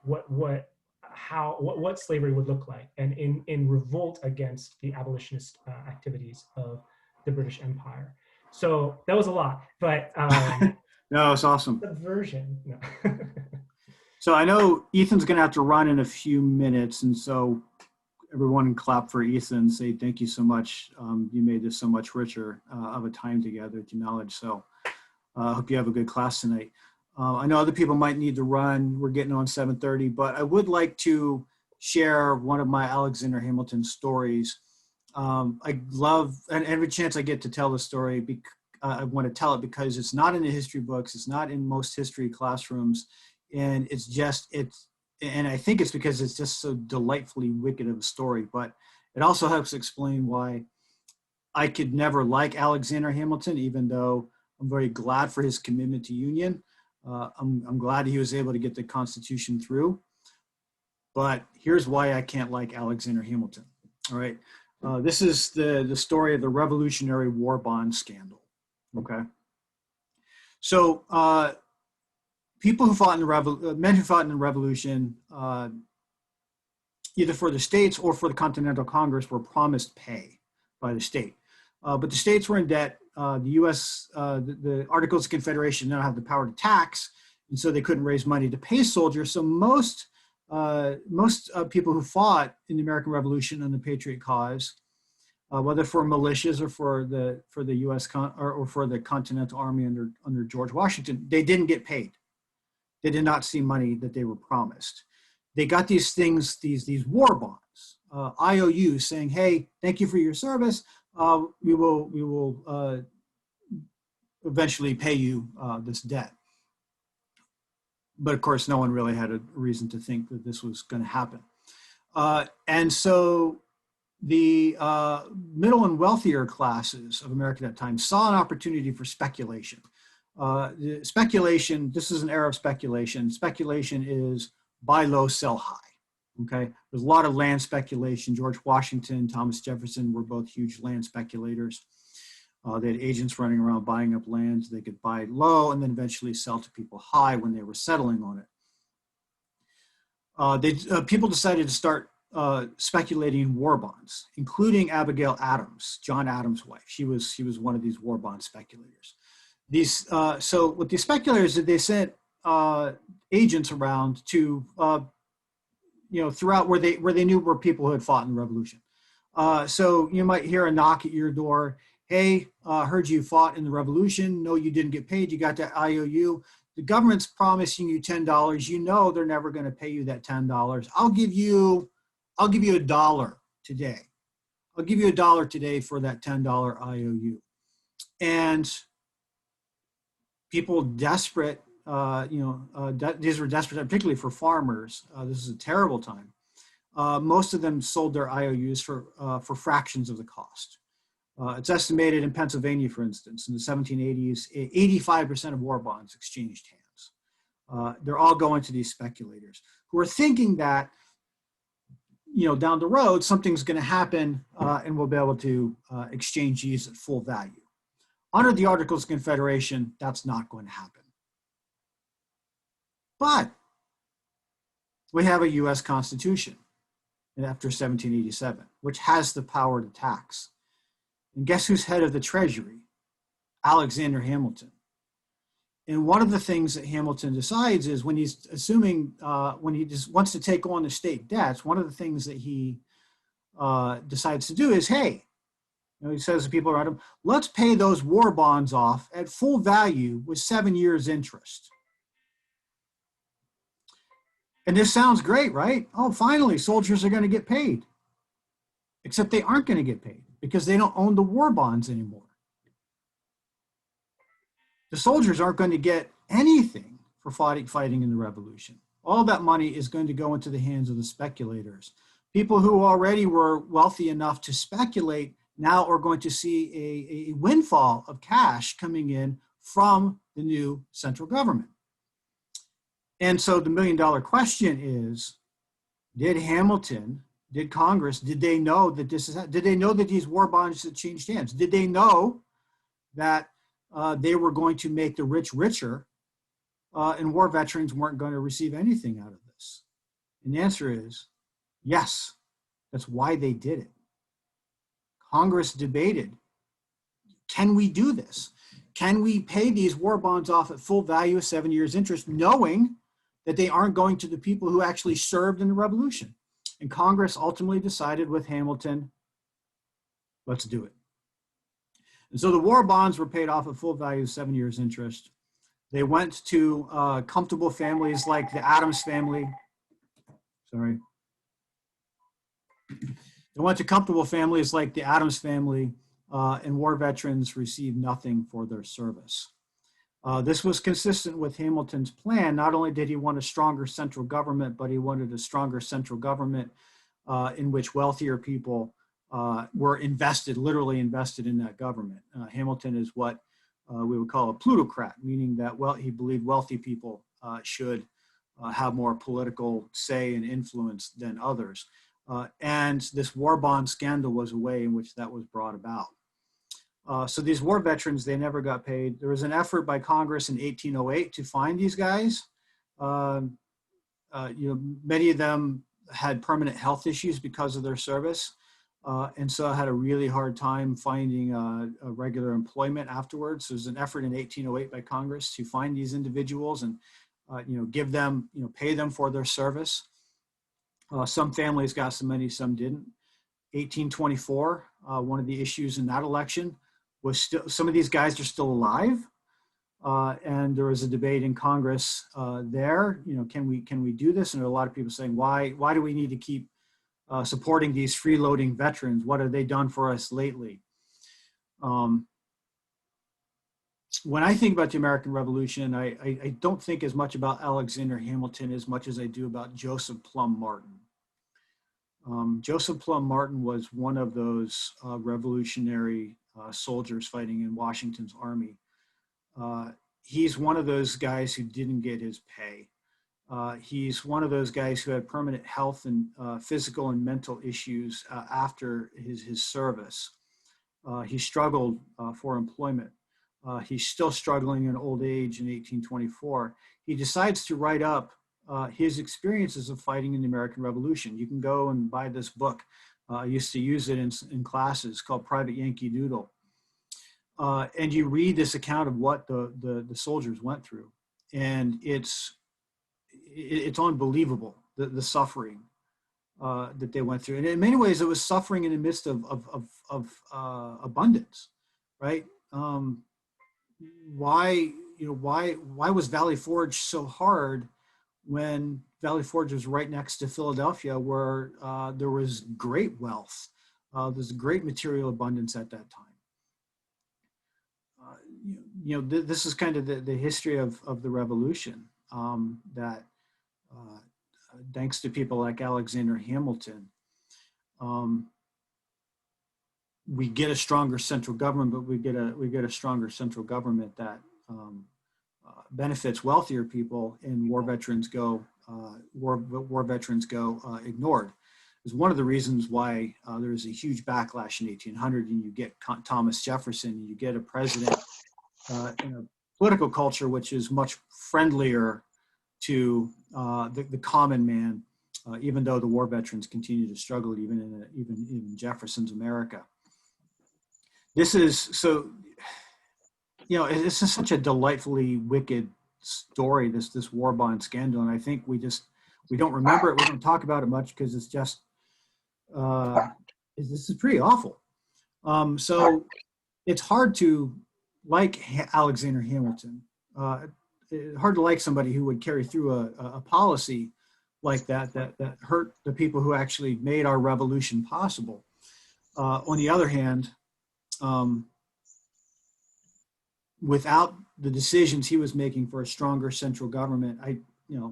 what slavery would look like, and in revolt against the abolitionist activities of the British Empire. So that was a lot, but no, it's awesome. Subversion. No. So I know Ethan's going to have to run in a few minutes, and so everyone clap for Ethan, say thank you so much. You made this so much richer of a time together with your knowledge. So I hope you have a good class tonight. I know other people might need to run. We're getting on 7:30, but I would like to share one of my Alexander Hamilton stories. I love, and every chance I get to tell the story, I want to tell it because it's not in the history books. It's not in most history classrooms. And and I think it's because it's just so delightfully wicked of a story, but it also helps explain why I could never like Alexander Hamilton, even though I'm very glad for his commitment to union. I'm glad he was able to get the Constitution through, but here's why I can't like Alexander Hamilton. All right. This is the story of the Revolutionary War bond scandal. Okay. So, people who fought in the men who fought in the Revolution, either for the states or for the Continental Congress, were promised pay by the state. But the states were in debt. The U.S., the Articles of Confederation don't have the power to tax, and so they couldn't raise money to pay soldiers. So most people who fought in the American Revolution and the Patriot cause, whether for militias or for the U.S. or for the Continental Army under George Washington, they didn't get paid. They did not see money that they were promised. They got these things, these war bonds, IOUs, saying, "Hey, thank you for your service. We will eventually pay you this debt." But of course, no one really had a reason to think that this was going to happen. And so the middle and wealthier classes of America at that time saw an opportunity for speculation. Speculation, this is an era of speculation. Speculation is buy low, sell high. Okay, there's a lot of land speculation. George Washington, Thomas Jefferson were both huge land speculators. They had agents running around buying up lands. They could buy low and then eventually sell to people high when they were settling on it. People decided to start speculating in war bonds, including Abigail Adams, John Adams' wife. She was one of these war bond speculators. So what the speculators did, they sent agents around to throughout where they knew were people who had fought in the Revolution. So you might hear a knock at your door. Hey, heard you fought in the Revolution. No, you didn't get paid. You got that IOU. The government's promising you $10. You know they're never going to pay you that $10. I'll give you $1 today. I'll give you $1 today for that $10 IOU. And people desperate, these were desperate, particularly for farmers. This is a terrible time. Most of them sold their IOUs for fractions of the cost. It's estimated in Pennsylvania, for instance, in the 1780s, 85% of war bonds exchanged hands. They're all going to these speculators who are thinking that, down the road, something's going to happen and we'll be able to exchange these at full value. Under the Articles of Confederation, that's not going to happen. But we have a US Constitution after 1787, which has the power to tax. And guess who's head of the Treasury? Alexander Hamilton. And one of the things that Hamilton decides is when he's when he just wants to take on the state debts, one of the things that he decides to do is, hey, he says to people around him, let's pay those war bonds off at full value with 7 years interest. And this sounds great, right? Oh, finally, soldiers are going to get paid. Except they aren't going to get paid because they don't own the war bonds anymore. The soldiers aren't going to get anything for fighting in the Revolution. All that money is going to go into the hands of the speculators. People who already were wealthy enough to speculate now are going to see a windfall of cash coming in from the new central government. And so the $1 million question is, did Hamilton, did Congress, did they know that did they know that these war bonds had changed hands? Did they know that they were going to make the rich richer and war veterans weren't going to receive anything out of this? And the answer is yes. That's why they did it. Congress debated, can we do this? Can we pay these war bonds off at full value of 7 years interest, knowing that they aren't going to the people who actually served in the Revolution? And Congress ultimately decided with Hamilton, let's do it. And so the war bonds were paid off at full value of 7 years interest. They went to comfortable families like the Adams family. Sorry. They went to comfortable families like the Adams family, and war veterans received nothing for their service. This was consistent with Hamilton's plan. Not only did he want a stronger central government, but he wanted a stronger central government in which wealthier people were literally invested in that government. Hamilton is what we would call a plutocrat, meaning that he believed wealthy people should have more political say and influence than others. And this war bond scandal was a way in which that was brought about. So these war veterans, they never got paid. There was an effort by Congress in 1808 to find these guys. Many of them had permanent health issues because of their service. And so I had a really hard time finding a regular employment afterwards. So there's an effort in 1808 by Congress to find these individuals and, give them, pay them for their service. Some families got some money, some didn't. 1824, one of the issues in that election was still, some of these guys are still alive. And there was a debate in Congress there, can we do this? And there are a lot of people saying, why do we need to keep supporting these freeloading veterans? What have they done for us lately? when I think about the American Revolution, I don't think as much about Alexander Hamilton as much as I do about Joseph Plum Martin. Joseph Plum Martin was one of those revolutionary soldiers fighting in Washington's army. He's one of those guys who didn't get his pay. He's one of those guys who had permanent health and physical and mental issues after his service. He struggled for employment. He's still struggling in old age in 1824. He decides to write up his experiences of fighting in the American Revolution. You can go and buy this book. I used to use it in classes, called Private Yankee Doodle. And you read this account of what the soldiers went through. And it's unbelievable, the suffering that they went through. And in many ways, it was suffering in the midst of abundance, right? Why was Valley Forge so hard when Valley Forge was right next to Philadelphia, where there was great wealth? There's great material abundance at that time. This is kind of the history of the revolution, that thanks to people like Alexander Hamilton, we get a stronger central government, but we get a stronger central government that benefits wealthier people, and war veterans go ignored. Is one of the reasons why there was a huge backlash in 1800, and you get Thomas Jefferson, and you get a president in a political culture which is much friendlier to the common man, even though the war veterans continue to struggle even in Jefferson's America. This is so, it's just such a delightfully wicked story, this war bond scandal, and I think we don't remember it. We don't talk about it much because it's just this is pretty awful. So it's hard to like Alexander Hamilton. Hard to like somebody who would carry through a policy like that hurt the people who actually made our revolution possible. On the other hand, without the decisions he was making for a stronger central government,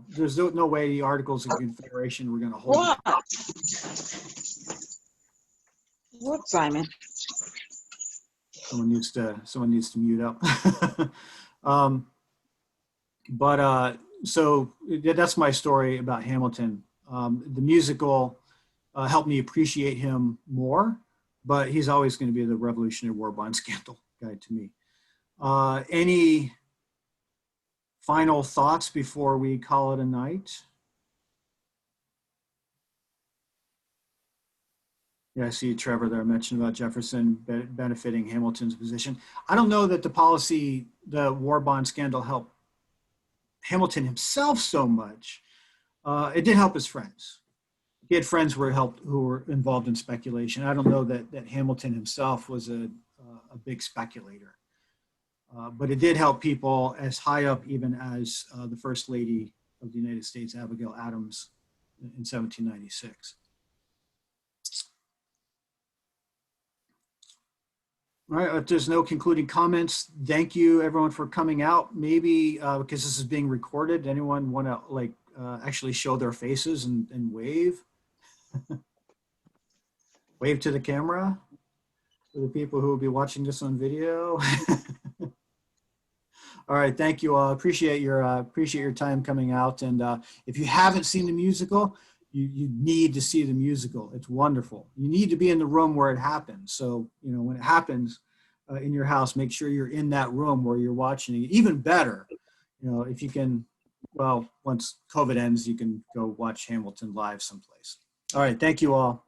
there's no way the Articles of Confederation were going to hold. What, Simon? Someone needs to mute up. So that's my story about Hamilton. The musical helped me appreciate him more, but he's always going to be the Revolutionary War bond scandal guy to me. Any final thoughts before we call it a night? Yeah, I see Trevor there mentioned about Jefferson benefiting Hamilton's position. I don't know that the war bond scandal helped Hamilton himself so much. It did help his friends. He had friends who were involved in speculation. I don't know that Hamilton himself was a big speculator. But it did help people as high up even as the First Lady of the United States, Abigail Adams, in 1796. All right, if there's no concluding comments, thank you everyone for coming out. Maybe because this is being recorded, anyone want to actually show their faces and wave? Wave to the camera for the people who will be watching this on video. All right, thank you all. Appreciate your time coming out. And if you haven't seen the musical, you need to see the musical. It's wonderful. You need to be in the room where it happens. So, when it happens in your house, make sure you're in that room where you're watching it. Even better, if you can, well, once COVID ends, you can go watch Hamilton live someplace. All right, thank you all.